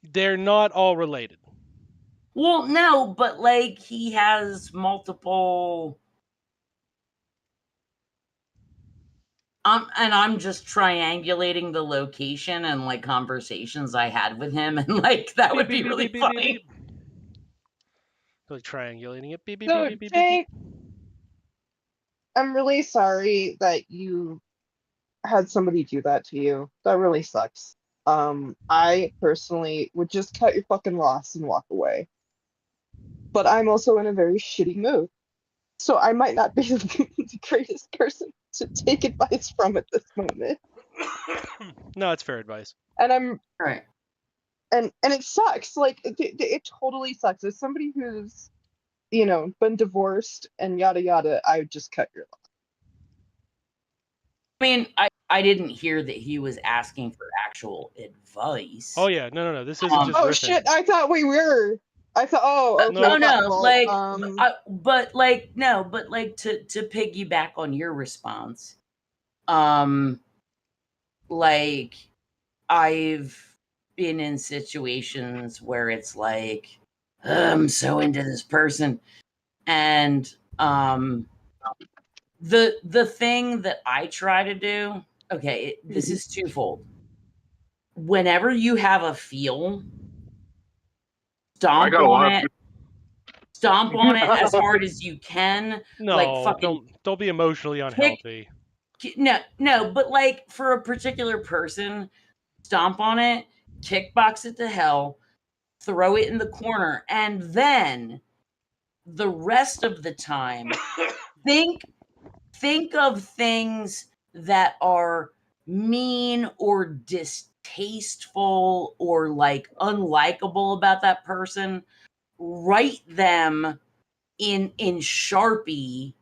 They're not all related.
Well, no, but like he has multiple. And I'm just triangulating the location and like conversations I had with him, and like that would be really funny.
Like triangulating it. Beep, beep,
so
beep, beep, beep,
Jake,
beep.
I'm really sorry that you had somebody do that to you. That really sucks. I personally would just cut your fucking loss and walk away. But I'm also in a very shitty mood. So I might not be the greatest person to take advice from at this moment.
No, it's fair advice.
And I'm
Right.
and it sucks. Like it totally sucks. As somebody who's, been divorced and yada yada, I would just cut your loss.
I mean, I didn't hear that he was asking for actual advice.
Oh yeah, no. This isn't just
Oh
riffing.
shit! I thought we were. I thought. Oh, okay,
No.
well,
like, but like to piggyback on your response, like I've been in situations where it's like I'm so into this person, and the thing that I try to do, okay, this is twofold. Whenever you have a feel, stomp on it as hard as you can.
No,
like fucking
don't be emotionally unhealthy.
no, but like for a particular person, stomp on it, kickbox it to hell, throw it in the corner, and then the rest of the time think of things that are mean or distasteful or like unlikable about that person. Write them in Sharpie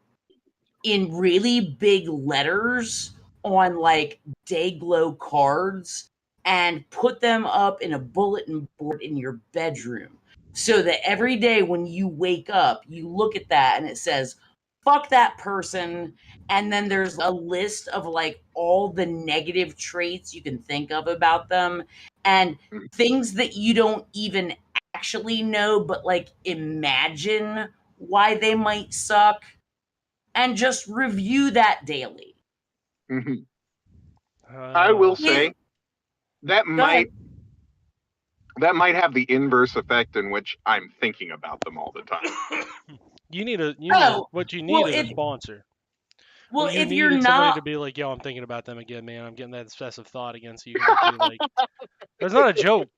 in really big letters on like Dayglow cards and put them up in a bulletin board in your bedroom so that every day when you wake up, you look at that and it says, fuck that person. And then there's a list of like all the negative traits you can think of about them and things that you don't even actually know, but like imagine why they might suck, and just review that daily.
I will say that might that might have the inverse effect in which I'm thinking about them all the time.
Oh,
what you need
well,
is a
if
sponsor.
well,
What you
if you're
needed somebody
not,
to be like, yo, I'm thinking about them again, man. I'm getting that obsessive thought again. So you can be like, that's not a joke.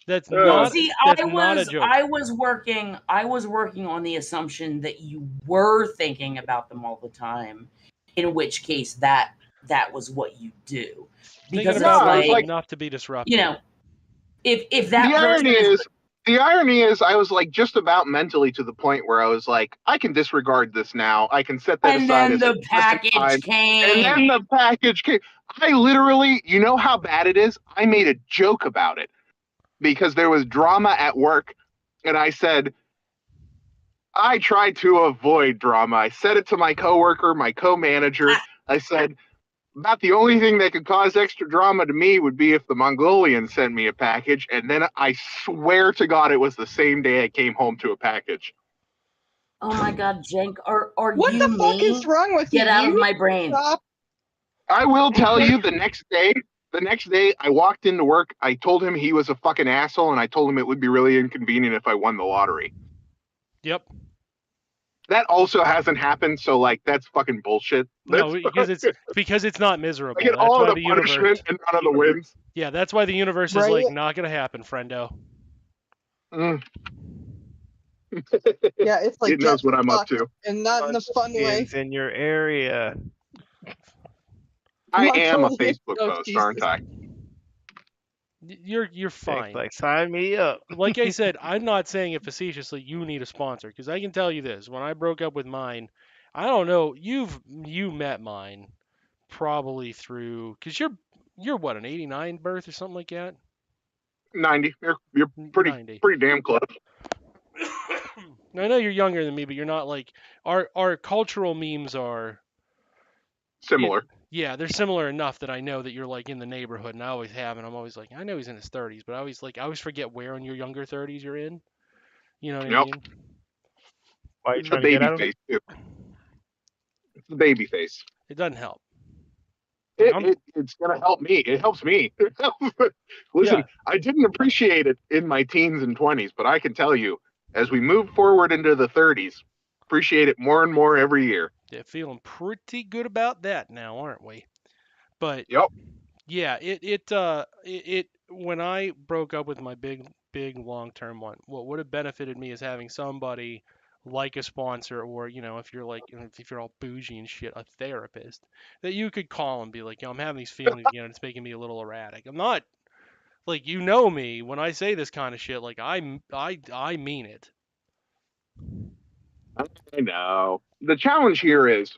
That's not
see,
that's not a joke.
I was working on the assumption that you were thinking about them all the time. In which case, that was what you do,
Thinking
because it's
about them
it's
is
like,
enough to be disruptive.
you know, if
the
that
irony
person
is, the irony is, I was like just about mentally to the point where I was like, I can disregard this now. I can set that
and
aside
then
as a
the
test of
package
time. And
came.
then the package came. I literally, you know how bad it is? I made a joke about it because there was drama at work, and I said, I tried to avoid drama. I said it to my coworker, my co-manager. I said, about the only thing that could cause extra drama to me would be if the Mongolian sent me a package, and then I swear to God it was the same day I came home to a package.
Oh my God, Jenk, are
What
you
the fuck is
me?
wrong with you?
Get out
You
of
need
my
to
brain.
stop.
I will tell you, the next day I walked into work, I told him he was a fucking asshole, and I told him it would be really inconvenient if I won the lottery.
Yep.
That also hasn't happened, so like that's fucking bullshit.
No,
That's,
because it's not miserable.
I get
That's
all of
why
the
the universe.
punishment and none of the wins.
Yeah, that's why the universe is
Right?
like not gonna happen, friendo.
Mm,
Yeah, it's like
it knows
get
what I'm up
fucked,
to.
and not in the fun way.
Mongolians in your area.
I am a
Mongolian-
Facebook
oh,
post,
Jesus.
aren't I?
You're
Jake's
fine.
like, sign me up.
Like I said, I'm not saying it facetiously. You need a sponsor because I can tell you this: when I broke up with mine, I don't know. You met mine probably through because you're what, an '89 birth or something like that.
90. You're pretty
90.
damn close.
I know you're younger than me, but you're not like our cultural memes are.
Similar.
Yeah, they're similar enough that I know that you're like in the neighborhood, and I always have, and I'm always like, I know he's in his 30s, but I always forget where in your younger 30s you're in. You know what I
Yep.
mean?
Why are you
It's the
trying to get
baby
at him?
face too. It's the baby face.
It doesn't help. Like,
It's gonna help me. It helps me. Listen,
Yeah.
I didn't appreciate it in my teens and 20s, but I can tell you, as we move forward into the 30s, appreciate it more and more every year.
Yeah, feeling pretty good about that now, aren't we? But
Yep.
yeah, it when I broke up with my big long-term one, what would have benefited me is having somebody like a sponsor, or if you're like, if you're all bougie and shit, a therapist that you could call and be like, I'm having these feelings again, and it's making me a little erratic. I'm not like, me when I say this kind of shit, like I mean it.
I know. The challenge here is,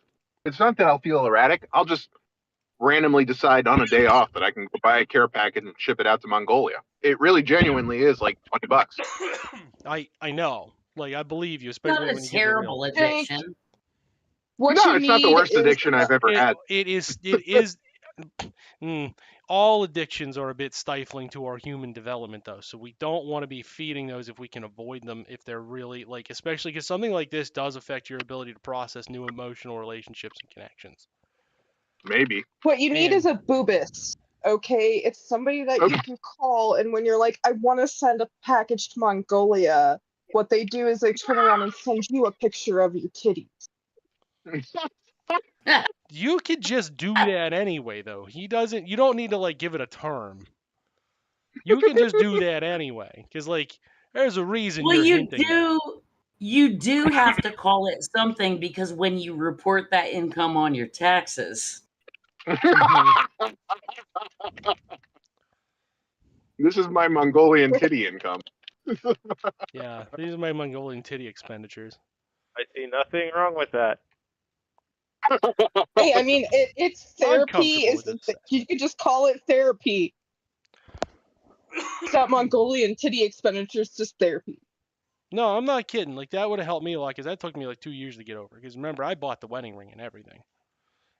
it's not that I'll feel erratic. I'll just randomly decide on a day off that I can go buy a care package and ship it out to Mongolia. It really genuinely is like $20.
I know. Like, I believe you,
Not
especially
a
when you get the real.
terrible addiction.
What
No,
you
it's not the
need
worst
is
addiction I've ever had.
It is. All addictions are a bit stifling to our human development, though. So we don't want to be feeding those if we can avoid them. If they're really like, especially because something like this does affect your ability to process new emotional relationships and connections.
Maybe.
what you need
And-
is a boobist. Okay, it's somebody that you
Okay.
can call, and when you're like, I want to send a package to Mongolia, what they do is they turn around and send you a picture of your titties.
You could just do that anyway, though. He doesn't. You don't need to like give it a term. You can just do that anyway, because like there's a reason
Well,
you're
you
hinting at.
you do have to call it something, because when you report that income on your taxes,
This is my Mongolian titty income.
Yeah, these are my Mongolian titty expenditures.
I see nothing wrong with that.
Hey, I mean, it's
I'm
therapy.
comfortable with this
You could just call it therapy. It's not Mongolian titty expenditures, just therapy.
No, I'm not kidding. Like, that would have helped me a lot, because that took me like 2 years to get over. Because remember, I bought the wedding ring and everything,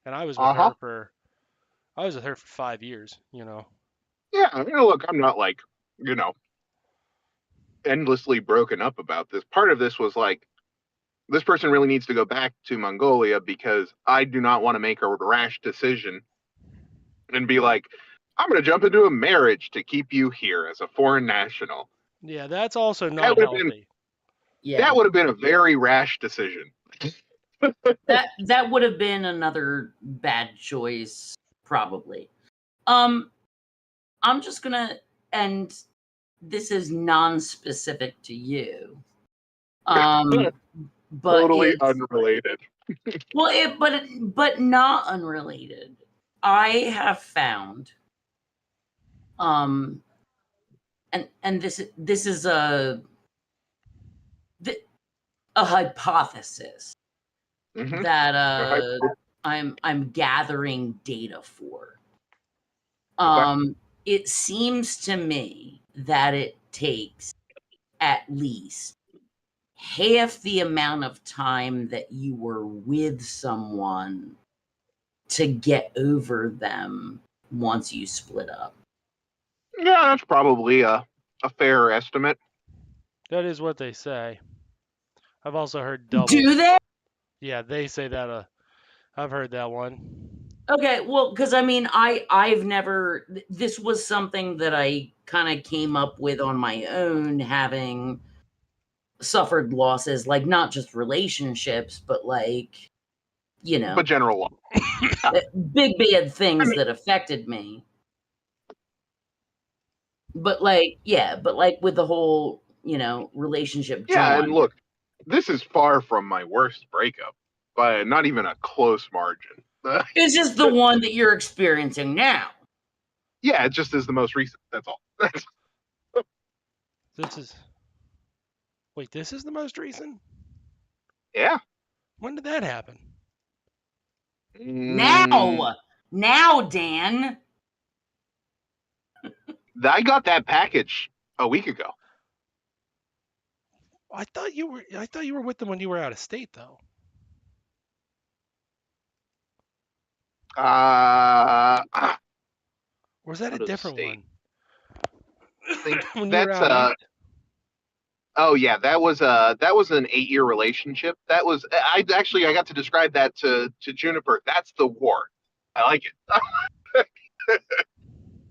and I was with
Uh-huh.
her for 5 years.
Yeah, I mean, look, I'm not like, endlessly broken up about this. Part of this was like, this person really needs to go back to Mongolia because I do not want to make a rash decision and be like, I'm going to jump into a marriage to keep you here as a foreign national.
Yeah, that's also
That
not
would have been
healthy.
Yeah,
that would have been a very rash decision.
that would have been another bad choice, probably. I'm just gonna, and this is non-specific to you. But
Totally
it's,
unrelated.
well, but not unrelated. I have found, and this is a hypothesis
Mhm.
that
Okay.
I'm gathering data for.
Okay.
It seems to me that it takes at least half the amount of time that you were with someone to get over them once you split up.
Yeah, that's probably a fair estimate.
That is what they say. I've also heard double.
Do they?
Yeah, they say that. I've heard that one.
Okay, well, because I mean, I've never. This was something that I kind of came up with on my own, having suffered losses, like not just relationships, but like, you know,
But general law.
big bad things that affected me. But like, yeah, but like with the whole, relationship.
Yeah,
John,
and look, this is far from my worst breakup, by not even a close margin.
it's just the one that you're experiencing now.
Yeah, it just is the most recent. That's all.
This is. Wait, this is the most recent?
Yeah.
When did that happen?
Now, Dan.
I got that package a week ago.
I thought you were with them when you were out of state, though. Or was that a
Out of
different
state.
one?
I think
When you were
that's
out east?
oh yeah, that was an 8-year relationship. That was I got to describe that to Juniper. That's the war. I like it.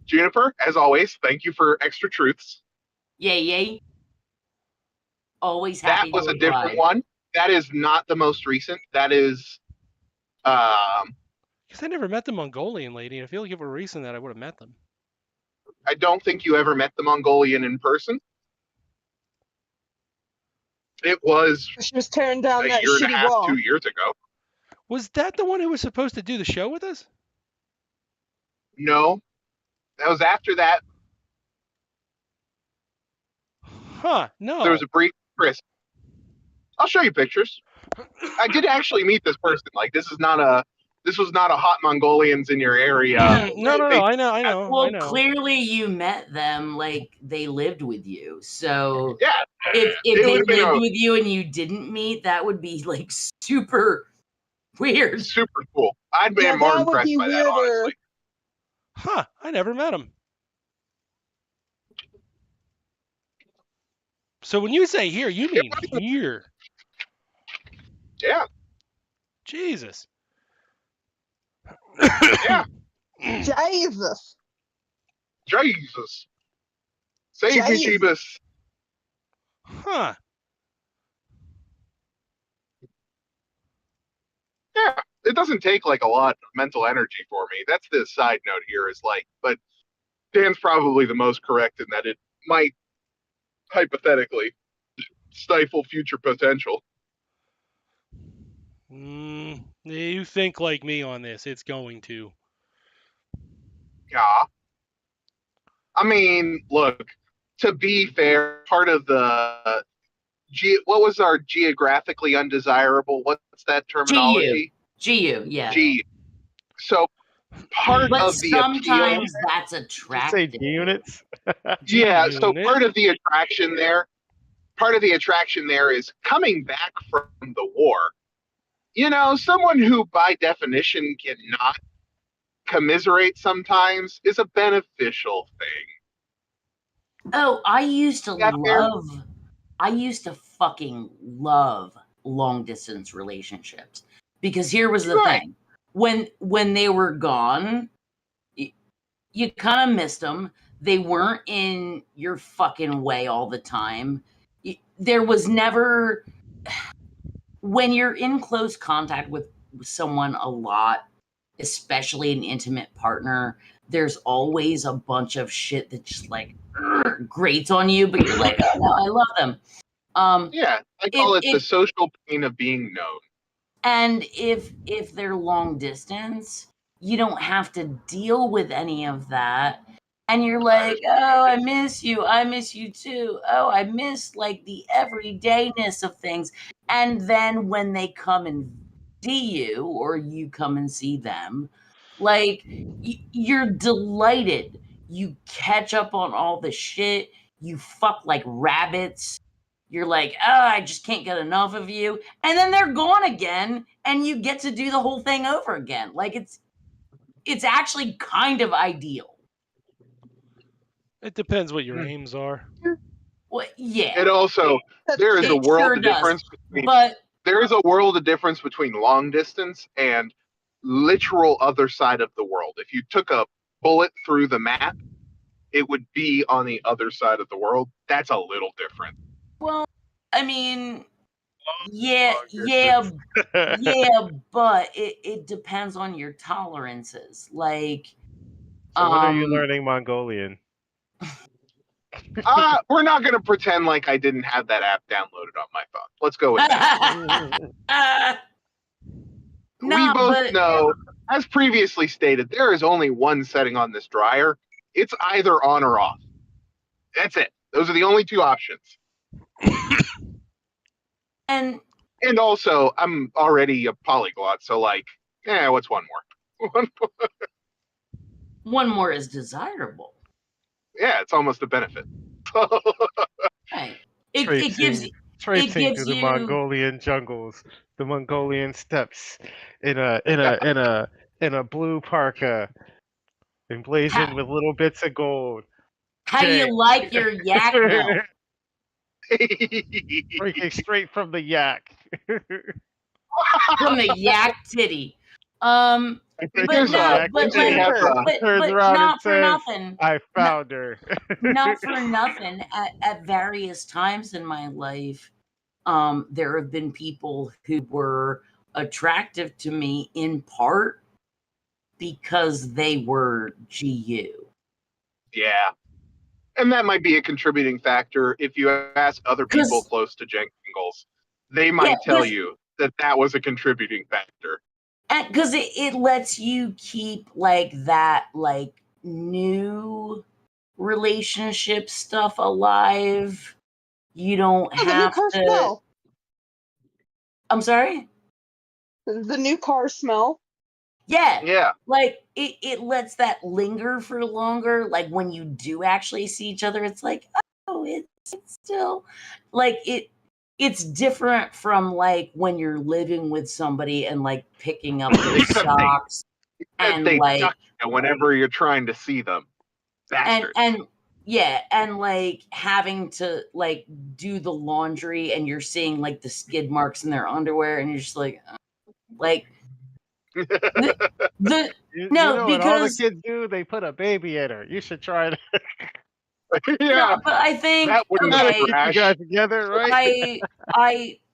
Juniper, as always, thank you for extra truths.
Yay. Always
That
happy
was
to
a different
oblige.
one. That is not the most recent. That is
Because I never met the Mongolian lady, and I feel like if it were recent that I would have met them.
I don't think you ever met the Mongolian in person. It was
She was tearing down
a
that
year and a
shitty
half,
wall.
2 years ago.
Was that the one who was supposed to do the show with us?
No, that was after that.
Huh, no.
There was a brief Chris. I'll show you pictures. I did actually meet this person. Like this was not a hot Mongolians in your area.
No, I know.
Well, clearly you met them, like they lived with you. So
Yeah,
if
it
they
would've been
lived
a-
with you and you didn't meet, that would be like super weird.
super cool. I'd been
Yeah,
more
that would
impressed
be
by that,
weirder.
honestly.
Huh, I never met him. So when you say here, you mean here.
Yeah,
Jesus.
yeah.
Jesus.
Jesus. Save me,
Jesus.
Jeebus.
Huh.
Yeah, it doesn't take like a lot of mental energy for me. That's the side note here is like, but Dan's probably the most correct in that it might hypothetically stifle future potential.
You think like me on this. It's going to.
Yeah. I mean, look, to be fair, part of the what was our geographically undesirable? What's that terminology?
GU, yeah.
G. So part
But
of the appeal.
sometimes that's
Did you say
attractive.
G units?
Yeah, so
G-unit.
part of the attraction there is coming back from the war. Someone who by definition cannot commiserate sometimes is a beneficial thing.
Oh, I used to
Got there?
fucking love long distance relationships because here was the
Right.
thing. When they were gone, you kind of missed them. They weren't in your fucking way all the time. There was never, when you're in close contact with someone a lot, especially an intimate partner, there's always a bunch of shit that just like grates on you, but you're like, oh no, I love them.
Yeah, I call it the social pain of being known.
And if they're long distance, you don't have to deal with any of that. And you're like, oh, I miss you. I miss you too. Oh, I miss like the everydayness of things. And then when they come and see you or you come and see them, like you're delighted. You catch up on all the shit. You fuck like rabbits. You're like, oh, I just can't get enough of you. And then they're gone again, and you get to do the whole thing over again. Like it's actually kind of ideal.
It depends what your aims are.
Well, yeah.
And also, there is a world of difference between there is a world of difference between long distance and literal other side of the world. If you took a bullet through the map, it would be on the other side of the world. That's a little different.
Well, I mean, yeah, but it depends on your tolerances. Like,
so when are you learning Mongolian?
We're not going to pretend like I didn't have that app downloaded on my phone. Let's go with that. We both know, as previously stated, there is only one setting on this dryer. It's either on or off. That's it. Those are the only two options.
And
also, I'm already a polyglot, so like, what's one more?
One more is desirable.
Yeah, it's almost a benefit.
Right. It gives you
through the Mongolian jungles, the Mongolian steppes, in a blue parka, emblazoned with little bits of gold.
How do you like your yak milk?
Drinking straight from the yak.
From the yak titty. But not for nothing.
I found her.
Not for nothing. At various times in my life, there have been people who were attractive to me in part because they were GU.
Yeah. And that might be a contributing factor. If you ask other people close to Jenkins, they might tell you that was a contributing factor.
Because it lets you keep like that like new relationship stuff alive. You don't have to.
Smell.
I'm sorry?
The new car smell.
Yeah.
Yeah.
Like it lets that linger for longer. Like when you do actually see each other, it's like, oh, it's still like it's different from like when you're living with somebody and like picking up their socks and
they
like
duck you whenever you're trying to see them. Bastards.
and like having to like do the laundry and you're seeing like the skid marks in their underwear and you're just like because
what all the kids do, they put a baby in her. You should try it.
Yeah,
no, but I think
that wouldn't
you guys together, right?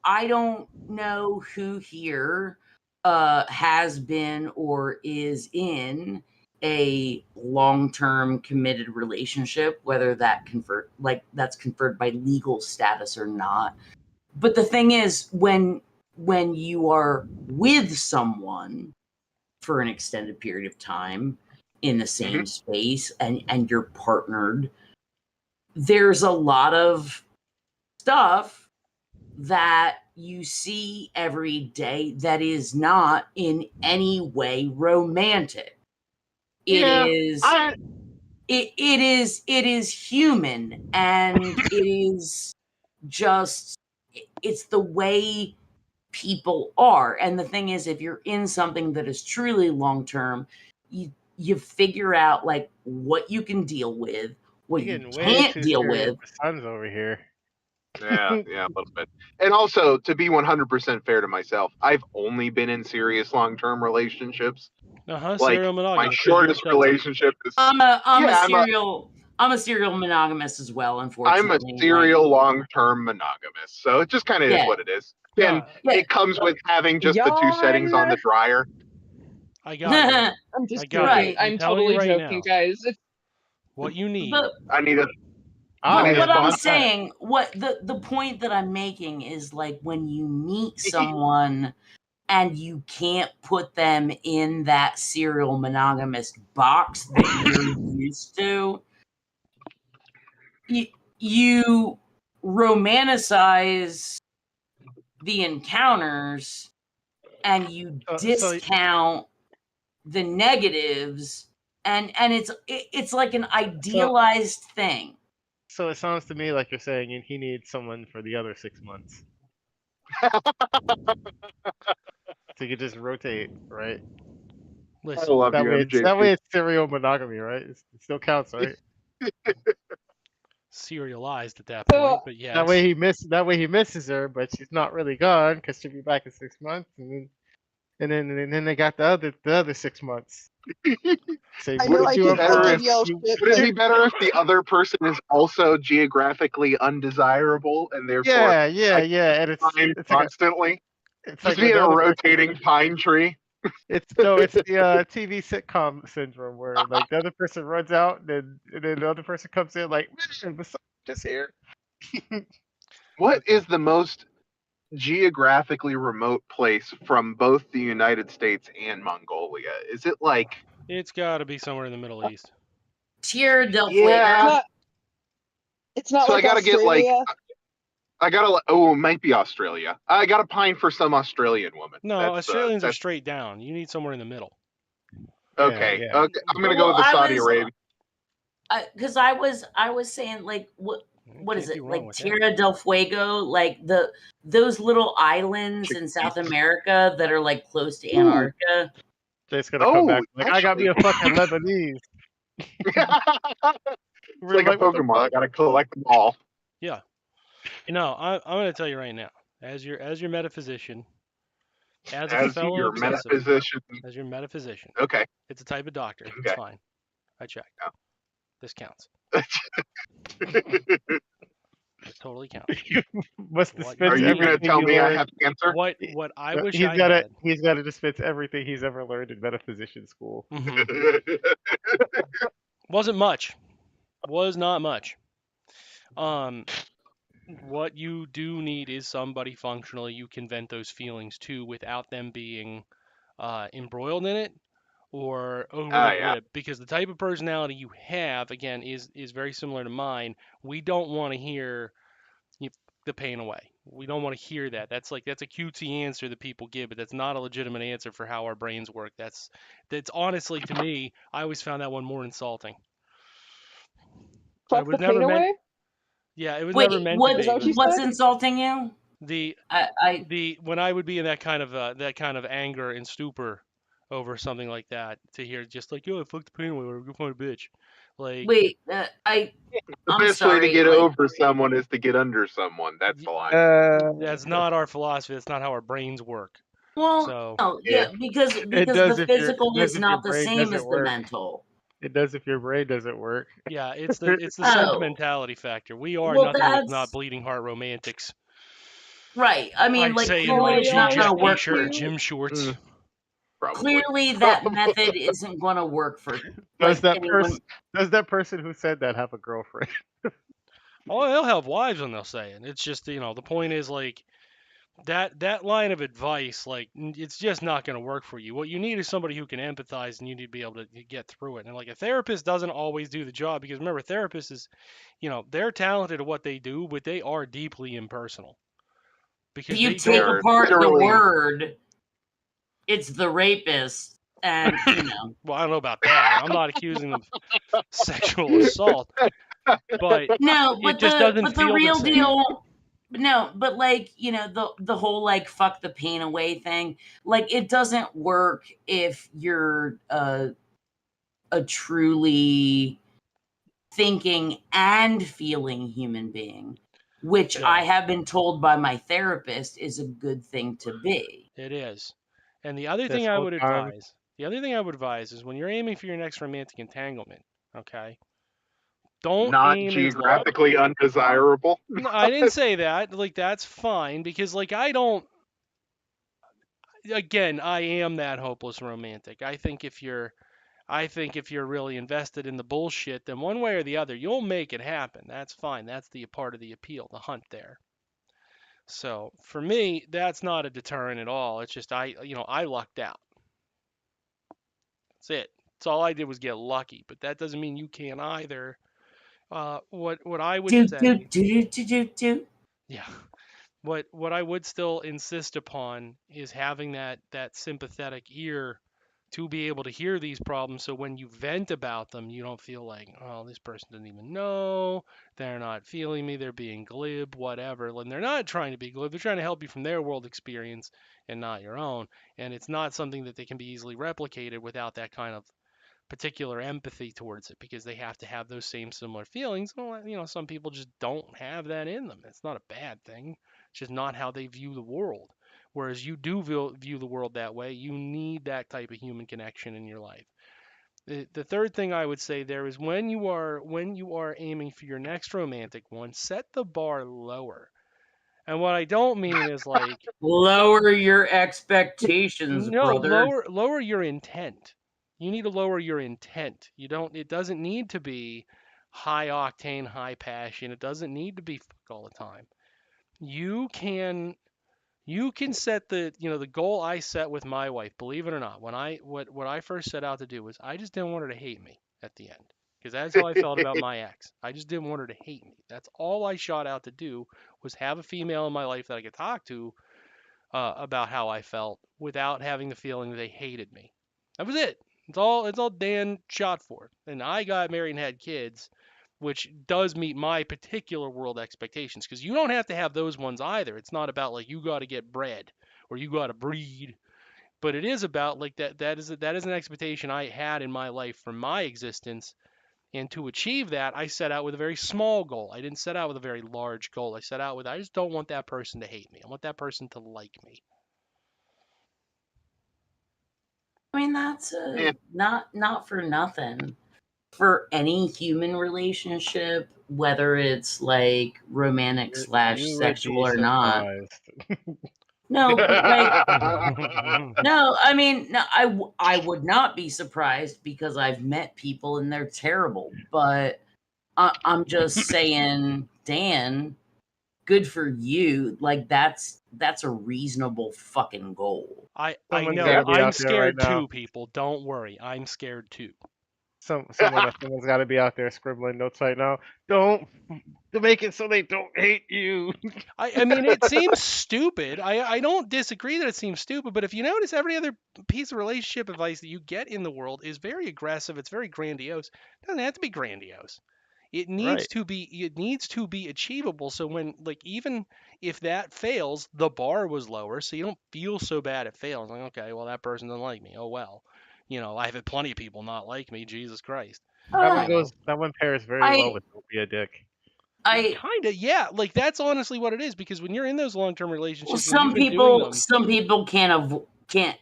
I don't know who here has been or is in a long-term committed relationship, whether that's conferred by legal status or not. But the thing is, when you are with someone for an extended period of time in the same space and you're partnered, there's a lot of stuff that you see every day that is not in any way romantic. It is human, and it is just, it's the way people are. And the thing is, if you're in something that is truly long-term, you figure out like what you can deal with, what you can't deal with.
The sun's over here.
Yeah, a little bit. And also, to be 100% fair to myself, I've only been in serious long-term relationships. Like,
Serial monogamy.
my shortest relationship is...
I'm a serial monogamous as well,
I'm
unfortunately.
a serial long-term monogamous. So it just kind of is what it is. And it comes with having just the 2 settings on the dryer.
I got you.
I'm just
I got
kidding.
you.
I'm
telling you
totally
right
joking,
now.
guys. It's
What you need.
I need a...
But what I'm saying, what the point that I'm making is, like, when you meet someone and you can't put them in that serial monogamous box that you're used to, you romanticize the encounters and you discount the negatives, and it's like an idealized thing.
So it sounds to me like you're saying he needs someone for the other 6 months. So you could just rotate, right?
Listen,
I love
that
you,
way,
MJ.
that way it's serial monogamy, right? It still counts, right?
Serialized at that point, but yeah.
That way he misses her, but she's not really gone because she'll be back in 6 months, and then they got the other 6 months. Say,
I know I
Wouldn't
could yell shit,
it be better if the other person is also geographically undesirable and therefore
yeah, and it's
constantly?
It's
just
like
being a rotating pine tree.
It's the TV sitcom syndrome where like the other person runs out and then the other person comes in like, man, was just here.
What is the most geographically remote place from both the United States and Mongolia? Is it like...
It's got to be somewhere in the Middle East.
Tierra del Fuego.
Yeah.
It's not
So
like
I gotta
Australia.
get like... it might be Australia. I gotta pine for some Australian woman.
No, Australians are straight down. You need somewhere in the middle.
Okay,
Yeah.
okay. I'm gonna go with the Saudi Arabia.
Because I was saying, like, what is it, like Tierra del Fuego, like those little islands in South America that are like close to Antarctica.
Jay's gonna come back like, I got me a fucking Lebanese.
It's like a Pokemon. I gotta collect them all.
Yeah. No, I'm gonna tell you right now, as your metaphysician, as a fellow
your
obsessive,
metaphysician.
as your metaphysician.
Okay.
It's a type of doctor.
Okay.
It's fine. I checked.
Yeah.
This counts. It totally counts.
Are you gonna tell me I have cancer?
What I wish
he's
I
gotta,
had.
He's got to dispense everything he's ever learned in metaphysician school.
Mm-hmm. Wasn't much. Was not much. What you do need is somebody functionally you can vent those feelings to without them being embroiled in it or over the lip. Because the type of personality you have, again, is very similar to mine. We don't want to hear the pain away. We don't want to hear that. That's a cutesy answer that people give, but that's not a legitimate answer for how our brains work. That's honestly, to me, I always found that one more insulting.
Fuck the pain away?
Yeah, it was never meant to be.
What's insulting you?
When I would be in that kind of anger and stupor over something like that, to hear just like, yo, fuck the pain away, or go find a bitch. Like,
wait,
the best way to get over someone is to get under someone. That's the line.
That's not our philosophy. That's not how our brains work.
Well, no, because the physical is not the same as the mental.
It does if your brain doesn't work.
Yeah, it's the sentimentality factor. We are nothing if not bleeding heart romantics.
Right. I mean, like,
clearly
it's not going to work
for gym shorts.
Clearly, that method isn't going to work for.
Does that person who said that have a girlfriend?
Oh, they'll have wives when they'll say it. It's just, the point is, like, that line of advice, like, it's just not going to work for you. What you need is somebody who can empathize, and you need to be able to get through it. And like, a therapist doesn't always do the job, because remember, therapists is, they're talented at what they do, but they are deeply impersonal. Because
you take apart the word, it's the rapist, and
Well, I don't know about that. I'm not accusing them of sexual assault, but
no, but
it just doesn't
but
feel
the real
the same.
deal. No, but like, the whole like fuck the pain away thing, like, it doesn't work if you're a truly thinking and feeling human being. which
Yeah.
I have been told by my therapist is a good thing to be.
It is. And the other
This
thing I
whole
would
time-
advise is when you're aiming for your next romantic entanglement, okay? Don't
Not
aim as
geographically undesirable.
No, I didn't say that. Like that's fine because like I am that hopeless romantic. I think if you're really invested in the bullshit, then one way or the other, you'll make it happen. That's fine. That's the part of the appeal, the hunt there. So for me, that's not a deterrent at all. It's just I lucked out. That's it. That's all I did was get lucky, but that doesn't mean you can't either. What I would say, yeah, what I would still insist upon is having that sympathetic ear to be able to hear these problems, so when you vent about them, you don't feel like, oh, this person doesn't even know, they're not feeling me, they're being glib, whatever. When they're not trying to be glib, they're trying to help you from their world experience and not your own. And it's not something that they can be easily replicated without that kind of particular empathy towards it, because they have to have those same similar feelings. Well, some people just don't have that in them. It's not a bad thing. It's just not how they view the world. Whereas you do view the world that way, you need that type of human connection in your life. The third thing I would say there is when you are aiming for your next romantic one, set the bar lower. And what I don't mean is like
Lower your expectations,
no,
brother.
lower your intent. You need to lower your intent. It doesn't need to be high octane, high passion. It doesn't need to be fuck all the time. You can set the goal I set with my wife, believe it or not. What I first set out to do was I just didn't want her to hate me at the end. Because that's how I felt about my ex. I just didn't want her to hate me. That's all I shot out to do, was have a female in my life that I could talk to about how I felt without having the feeling that they hated me. That was it. It's all Dan shot for. And I got married and had kids, which does meet my particular world expectations, because you don't have to have those ones either. It's not about like you got to get bred or you got to breed, but it is about like that is an expectation I had in my life for my existence. And to achieve that, I set out with a very small goal. I didn't set out with a very large goal. I set out with, I just don't want that person to hate me. I want that person to like me.
I mean, that's not for nothing. For any human relationship, whether it's like romantic /
You would
sexual
be
or not.
surprised.
No, but like, no, I mean, no, I would not be surprised, because I've met people and they're terrible. But I'm just saying, Dan, good for you. Like that's a reasonable fucking goal.
I
Someone's
know.
gotta be
I'm
out there right
scared
now.
too, people. Don't worry. I'm scared too.
Someone's got to be out there scribbling notes right now. Don't make it so they don't hate you.
I mean, it seems stupid. I don't disagree that it seems stupid, but if you notice, every other piece of relationship advice that you get in the world is very aggressive. It's very grandiose. It doesn't have to be grandiose. It needs
Right.
to be achievable. So when, like, even if that fails, the bar was lower, so you don't feel so bad it fails. Like, okay, well, that person doesn't like me. Oh well. I've had plenty of people not like me. Jesus Christ.
That one pairs very well with "Don't be a dick."
Kinda, yeah. Like that's honestly what it is, because when you're in those long-term
Well,
relationships, when you've been doing them,
some people can't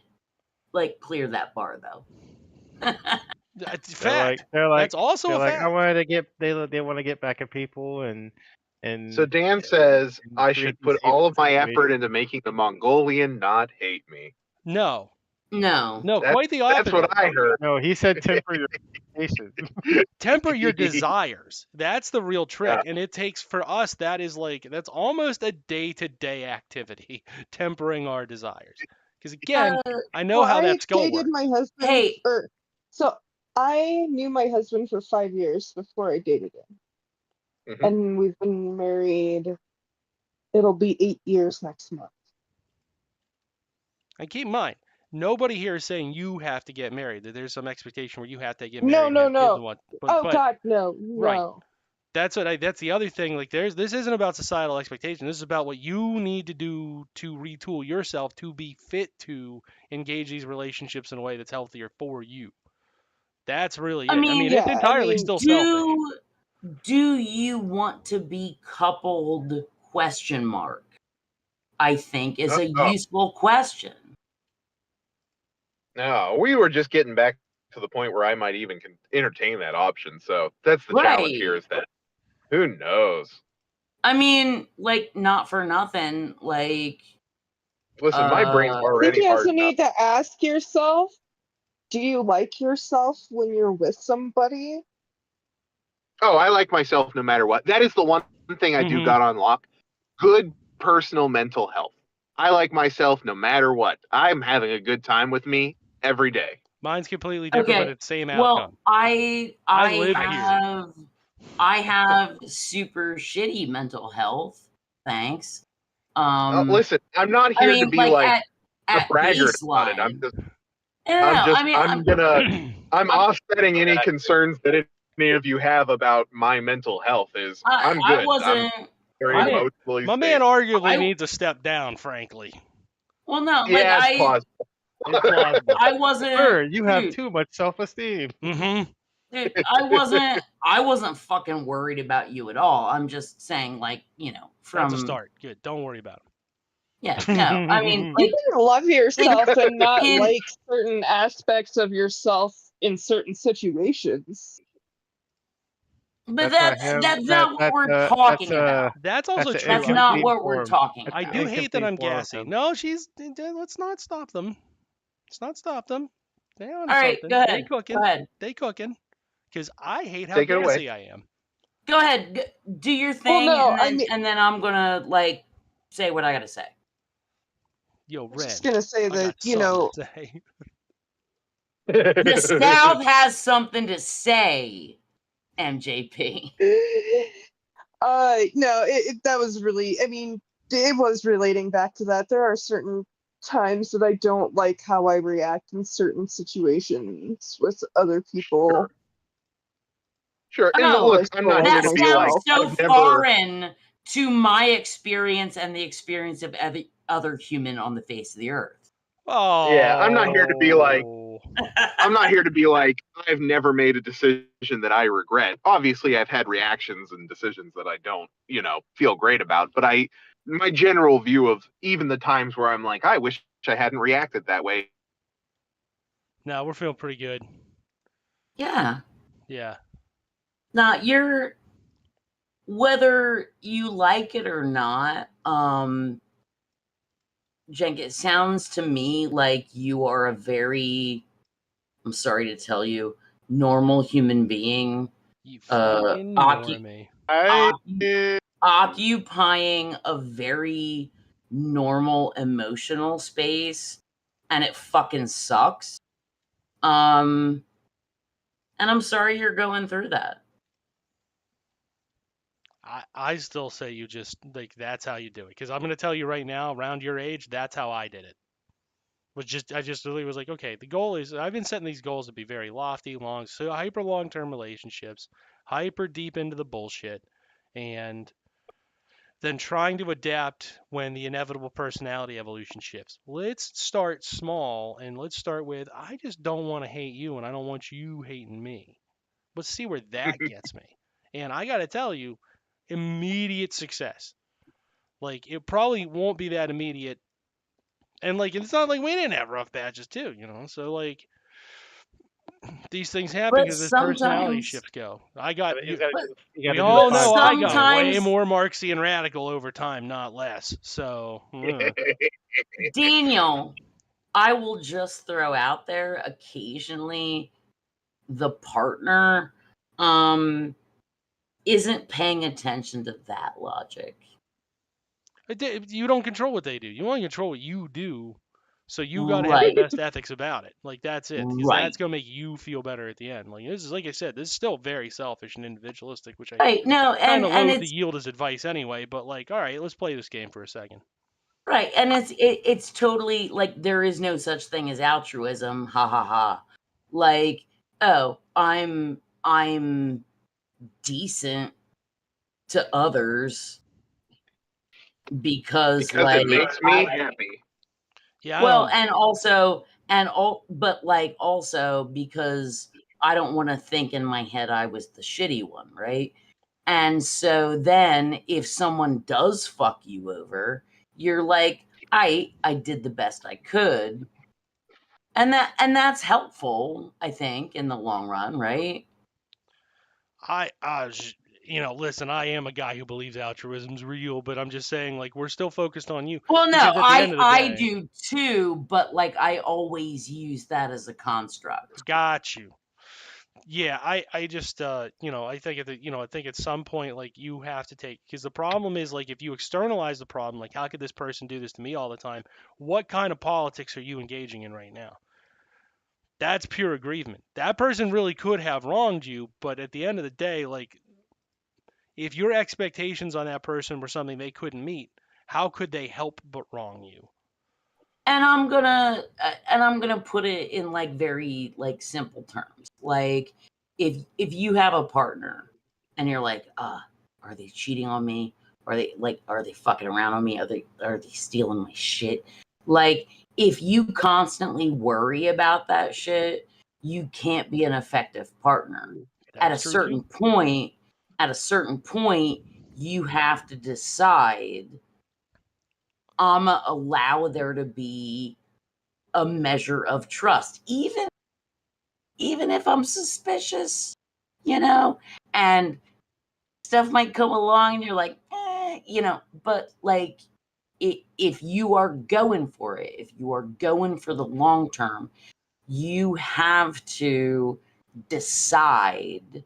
like clear that bar though.
that's a fact.
They're like,
That's also a fact.
I wanted to get they want to get back at people and
So Dan says I
create
should
these
put all of my
situations.
effort into making the Mongolian not hate me.
No,
No.
quite the opposite.
That's what I heard.
No, he said temper your expectations.
Temper your desires. That's the real trick.
Yeah.
And it takes, for us, that's almost a day-to-day activity, tempering our desires. Because again, I know how that skull
dated
works.
my husband.
Hey.
So I knew my husband for 5 years before I dated him,
Mhm.
and we've been married. It'll be 8 years next month.
And keep in mind, nobody here is saying you have to get married. That there's some expectation where you have to get married.
No,
and
no,
have kids
no.
and what.
Oh God, no,
Right.
no.
That's the other thing. Like this isn't about societal expectation. This is about what you need to do to retool yourself to be fit to engage these relationships in a way that's healthier for you. That's really it. I mean, it's entirely still selfish.
Do you want to be coupled, question mark, I think, is a
Oh.
useful question.
No, we were just getting back to the point where I might even entertain that option. So that's the challenge here,
Right.
is that who knows?
I mean, like, not for nothing, like,
Listen, my brain's
I think
already
you
hard
also
enough.
need to ask yourself, do you like yourself when you're with somebody?
Oh, I like myself no matter what. That is the one thing I do
Mhm.
got on lock. Good personal mental health. I like myself no matter what. I'm having a good time with me every day.
Mine's completely different, but
okay.
it's the same
Well,
outcome.
I
live here.
have super shitty mental health. Thanks.
Listen, I'm not
I
here to
mean,
be
like
like a
at
braggart about it.
baseline. No,
I'm offsetting any concerns that any of you have about my mental health. I'm
I
good.
wasn't.
I'm very
My man-
emotionally
My man
stable.
arguably needs a step down, frankly.
Well, no, like
Yeah, it's plausible.
It's plausible.
I wasn't.
Sir, you have
dude,
too much self-esteem.
Mm-hmm.
dude, I wasn't fucking worried about you at all. I'm just saying, like, you know, from
That's a start. Good. Don't worry about him.
Yeah, no, I mean,
You
like,
can love yourself and not
in-
like certain aspects of yourself in certain situations.
but
That's not him.
that's not what we're talking about.
That's also
That's
true.
That's
an
not
incomplete
what we're
form.
talking
I
about.
do hate that I'm
Incomplete form of
gassy.
him.
No, let's not stop them. Let's not stop them. Stay on
All right,
something.
go
Stay
ahead.
cooking.
Go ahead.
Stay cooking. Because I hate how
Take it away.
gassy I am.
Go ahead. Do your thing,
no,
and then I'm gonna like say what I gotta say.
Yo,
I was
Ren.
just gonna say
I
that,
got
you know,
something to say.
The South has something to say, MJP.
no, that was really, I mean, it was relating back to that. There are certain times that I don't like how I react in certain situations with other people.
Sure. And
Oh,
look, I'm not here
That
to be like,
sounds so
I've never.
foreign to my experience and the experience of every other human on the face of the earth.
Oh.
Yeah, I'm not here to be like, I've never made a decision that I regret. Obviously, I've had reactions and decisions that I don't, feel great about. But my general view of even the times where I'm like, I wish I hadn't reacted that way.
No, we're feeling pretty good.
Yeah.
Yeah.
Now whether you like it or not, Jenk, it sounds to me like you are a very, I'm sorry to tell you, normal human being.
You fucking normie.
Occupying a very normal emotional space, and it fucking sucks. And I'm sorry you're going through that.
I still say you just, like, that's how you do it. Because I'm going to tell you right now, around your age, that's how I did it. I just really was like, okay, the goal is, I've been setting these goals to be very lofty, hyper long-term relationships, hyper deep into the bullshit, and then trying to adapt when the inevitable personality evolution shifts. Let's start small, and let's start with, I just don't want to hate you, and I don't want you hating me. Let's see where that gets me. And I got to tell you, immediate success. Like, it probably won't be that immediate. And, like, it's not like we didn't have rough patches, too, So, like, these things happen
But
because as personality
sometimes,
shifts go. I got,
You gotta
we
do
all
it
know I got way
sometimes-
more Marxian radical over time, not less. So,
Daniel, I will just throw out there occasionally the partner isn't paying attention to that logic.
you don't control what they do. You only control what you do. So you got to have
Right.
the best ethics about it. Like, that's it. Because
Right.
that's going to make you feel better at the end. Like, this is, like I said, this is still very selfish and individualistic, which I
Right. No,
kind
and
of loathe to
it's
yield as advice anyway. But, like, all right, let's play this game for a second.
right, and it's totally like there is no such thing as altruism. Ha ha ha. Like, oh, I'm decent to others because like
it makes me happy.
Yeah.
well, and also also because I don't want to think in my head I was the shitty one, right? And so then if someone does fuck you over, you're like, I did the best I could. And that's helpful, I think, in the long run, right?
Listen, I am a guy who believes altruism's real, but I'm just saying, like, we're still focused on you.
Well, no,
Because at the end of the
I
day,
do too, but like I always use that as a construct.
got you. Yeah, I just I think I think at some point, like, you have to take, because the problem is, like, if you externalize the problem, like, how could this person do this to me all the time? What kind of politics are you engaging in right now? That's pure aggrievement. That person really could have wronged you, but at the end of the day, like, if your expectations on that person were something they couldn't meet, how could they help but wrong you?
And I'm gonna put it in like very like simple terms. Like if you have a partner and you're like, are they cheating on me? Are they fucking around on me? Are they stealing my shit? Like if you constantly worry about that shit, you can't be an effective partner. At a
That's true too.
certain point, you have to decide, I'm gonna allow there to be a measure of trust, even if I'm suspicious, and stuff might come along and you're like, but like if you are going for it, if you are going for the long term, you have to decide,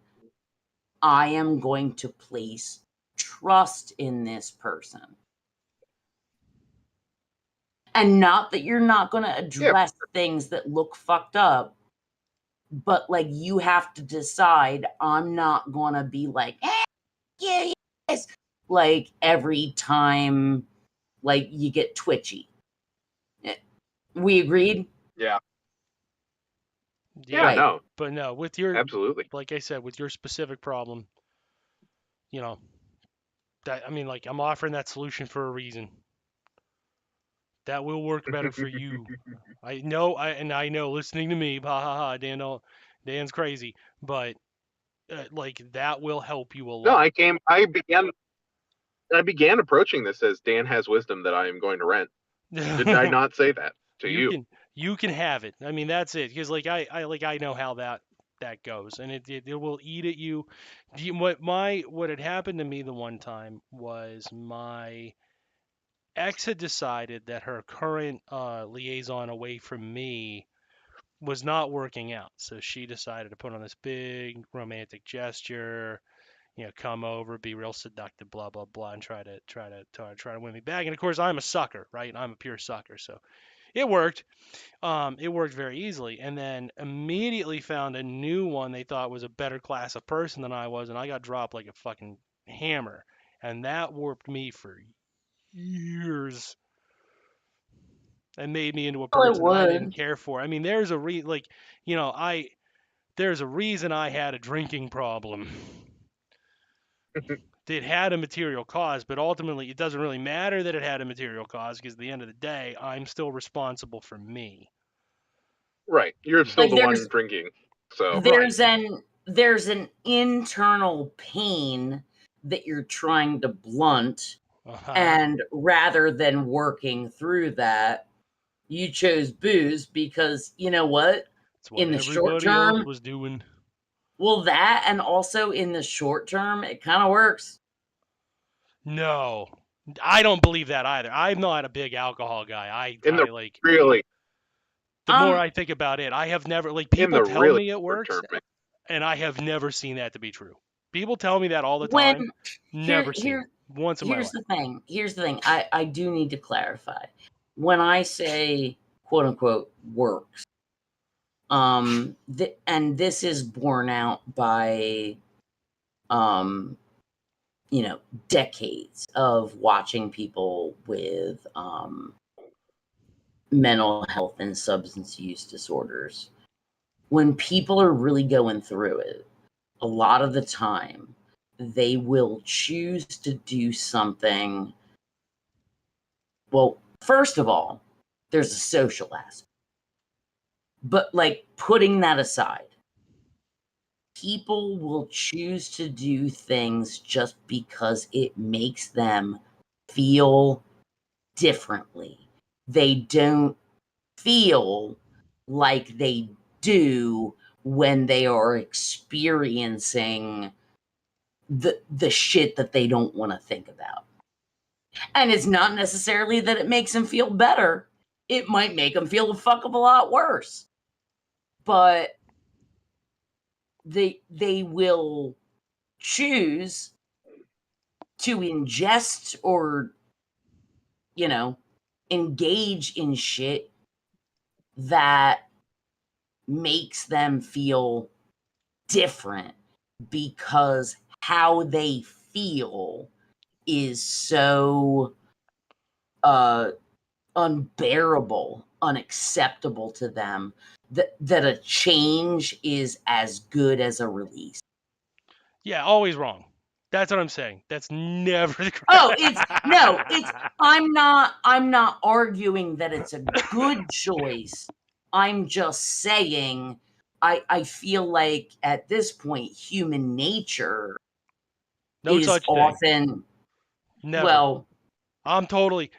I am going to place trust in this person. And not that you're not going to address things that look fucked up, but like you have to decide, I'm not going to be like, yeah, yes, like every time like you get twitchy. We agreed?
Yeah.
Yeah,
Right.
No,
But no, with your,
absolutely.
like I said, with your specific problem, that, I mean, like, I'm offering that solution for a reason. That will work better for you. I know, listening to me, ha ha ha, Dan's crazy, but like, that will help you a
No,
lot.
I began approaching this as Dan has wisdom that I am going to rent. Did I not say that to you?
You can have it. I mean, that's it. Because like I know how that goes, and it will eat at you. What had happened to me the one time was my ex had decided that her current liaison away from me was not working out, so she decided to put on this big romantic gesture, come over, be real seductive, blah blah blah, and try to win me back. And of course, I'm a sucker, right? I'm a pure sucker, so it worked. It worked very easily, and then immediately found a new one they thought was a better class of person than I was, and I got dropped like a fucking hammer, and that warped me for years and made me into a
Well, it
person I didn't
would.
care for. I mean, there's a reason I had a drinking problem. It had a material cause, but ultimately it doesn't really matter that it had a material cause, because at the end of the day, I'm still responsible for me.
Right. You're still
Like
the one drinking. So
there's an internal pain that you're trying to blunt, and rather than working through that, you chose booze because you know what?
That's what
In the short
everybody else
term,
was doing.
well, that, and also in the short term, it kind of works.
No, I don't believe that either. I'm not a big alcohol guy.
really,
The more I think about it, I have never, like, people tell
really
me it works,
short term,
and I have never seen that to be true. People tell me that all the
When
time. Never seen it. Once in my life.
Here's the thing. I do need to clarify. When I say quote unquote works, and this is borne out by decades of watching people with mental health and substance use disorders. When people are really going through it, a lot of the time they will choose to do something. Well, first of all, there's a social aspect, but like putting that aside, people will choose to do things just because it makes them feel differently. They don't feel like they do when they are experiencing the shit that they don't want to think about. And it's not necessarily that it makes them feel better. It might make them feel a fuck of a lot worse. But they will choose to ingest or, engage in shit that makes them feel different because how they feel is so unbearable, unacceptable to them that a change is as good as a release.
Yeah, always wrong. That's what I'm saying. That's never the correct.
Oh, I'm not arguing that it's a good choice. I'm just saying I feel like at this point human nature
No
is
such thing.
often
Never.
well,
I'm totally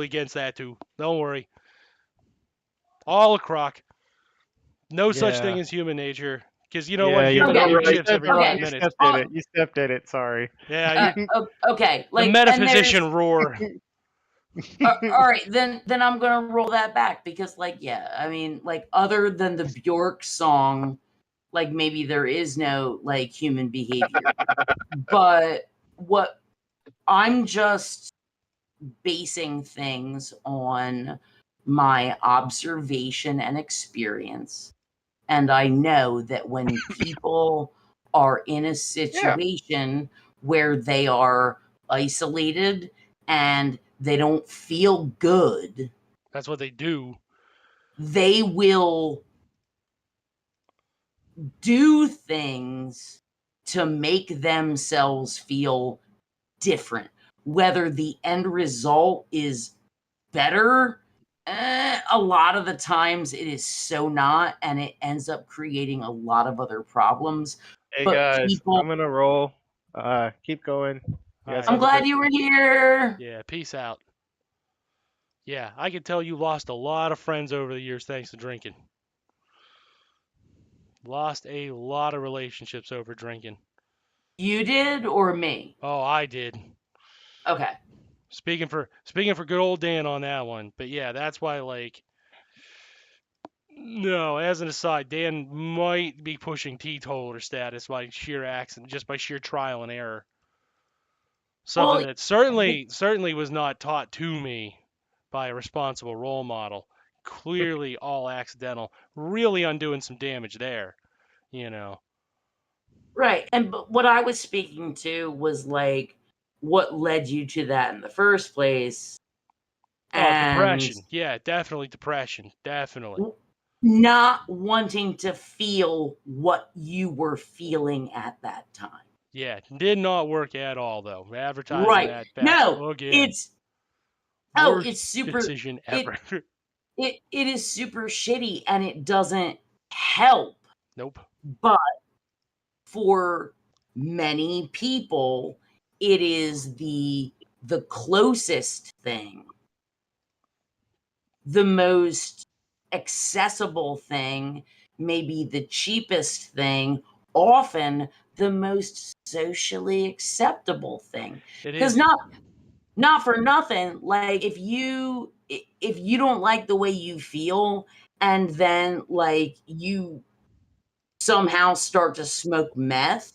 against that too. Don't worry. All a crock. No such thing
Yeah.
as human nature. Because you know
Yeah,
what?
you
Human
Okay.
nature
right.
shifts every
Okay.
5
You
minutes.
stepped in it. You stepped in it. Sorry.
Yeah,
okay.
the
Like
metaphysician roar.
all right, then I'm gonna roll that back because, like, yeah, I mean, like, other than the Bjork song, like, maybe there is no like human behavior. But what I'm just basing things on my observation and experience. And I know that when people are in a situation where they are isolated and they don't feel good,
That's what they do.
they will do things to make themselves feel different. Whether the end result is better, a lot of the times it is so not, and it ends up creating a lot of other problems.
Hey
But
guys,
people,
I'm gonna roll. Keep going. You guys
Alright.
I'm
have a
glad
good-
you were here.
Yeah, peace out. Yeah, I can tell you lost a lot of friends over the years thanks to drinking. Lost a lot of relationships over drinking.
You did or me?
Oh, I did.
Okay.
Speaking for good old Dan on that one. But yeah, that's why, like, no, as an aside, Dan might be pushing teetotaler status by sheer accident, just by sheer trial and error. Something
Well,
that certainly was not taught to me by a responsible role model. Clearly all accidental. Really undoing some damage there, you know.
right. And but what I was speaking to was like what led you to that in the first place.
Oh,
And
depression. Yeah, definitely depression. Definitely.
not wanting to feel what you were feeling at that time.
Yeah, did not work at all though. Advertising
Right.
that back
No,
again.
it's
Worst
super
decision ever.
it is super shitty and it doesn't help.
Nope.
But for many people, it is the closest thing, the most accessible thing, maybe the cheapest thing, often the most socially acceptable thing.
It
Because
is.
not for nothing, like if you don't like the way you feel and then like you somehow start to smoke meth,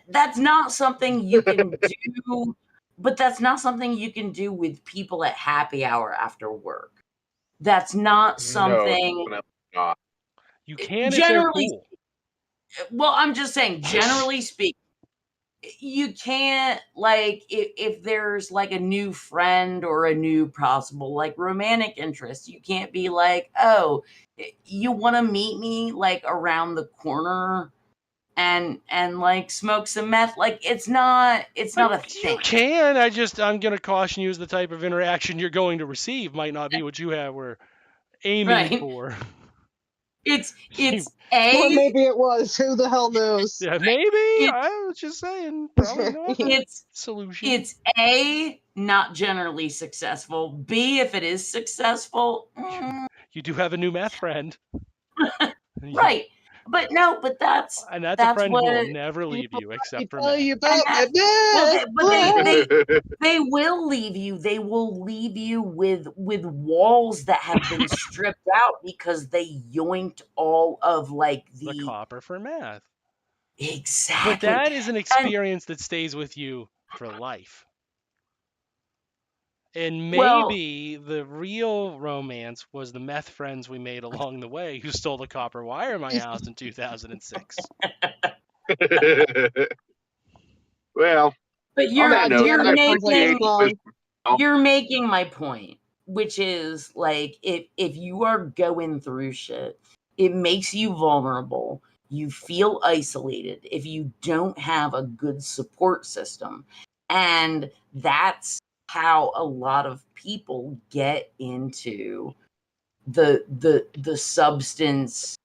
that's not something you can do, but that's not something you can do with people at happy hour after work. That's not something
No, not.
You can if they're
generally
cool.
well, I'm just saying, generally speaking, you can't, like, if there's like a new friend or a new possible like romantic interest, you can't be like, oh, you want to meet me like around the corner and like smoke some meth. Like, it's not a
You
thing.
can. I'm gonna caution you as the type of interaction you're going to receive might not be what you were aiming
Right.
for.
It's
Or
A.
maybe it was. Who the hell knows?
Yeah, maybe. I was just saying. Probably not.
It's
Solution.
It's A, not generally successful. B, if it is successful,
You do have a new math friend.
right. But no, but that's
And that's a friend
what
who will never leave you except for
tell
math.
you about my
well,
best friend.
they will leave you. They will leave you with walls that have been stripped out because they yoinked all of like
The copper for math.
exactly.
But that is an experience that stays with you for life. And
Well-
maybe the real romance was the meth friends we made along the way who stole the copper wire in my house in 2006.
Well,
But
on that note,
you're
I
making
appreciate wisdom.
you're making my point, which is like if you are going through shit, it makes you vulnerable. You feel isolated if you don't have a good support system. And that's how a lot of people get into the substance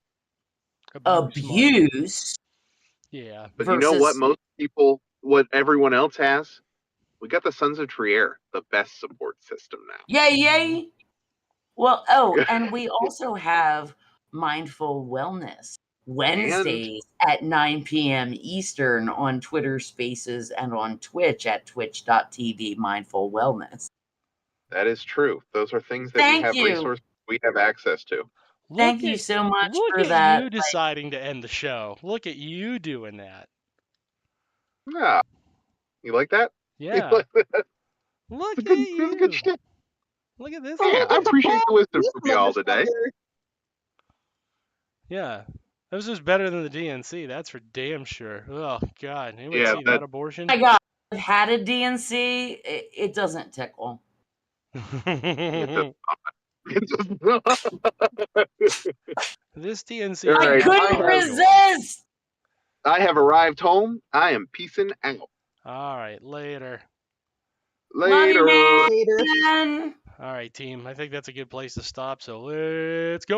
abuse.
Yeah.
But you know what?
versus-
Most people, what everyone else has, we got the Sons of Trier, the best support system now.
Yay. Well, and we also have Mindful Wellness Wednesdays at 9 p.m. Eastern on Twitter Spaces and on Twitch at twitch.tv Mindful Wellness.
That is true. Those are things that
Thank
we have
you.
resources we have access to.
Thank you so much
Look
for
at
that.
you deciding to end the show. Look at you doing that.
Yeah. You like that?
Yeah.
You like that?
Look
It's
at
a good
you.
shtick.
Look at this
Yeah, I
guy.
appreciate the wisdom
This
from y'all today.
motherfucker.
Yeah. That was just better than the DNC. That's for damn sure. Oh, God. Anyone
Yeah,
see that abortion?
Oh my God, I've had a DNC. It doesn't tickle.
This DNC.
All
I
right,
couldn't resist.
I have arrived home. I am peacing out.
All right. Later.
Love you,
Later.
Later.
man.
All right, team. I think that's a good place to stop. So let's go.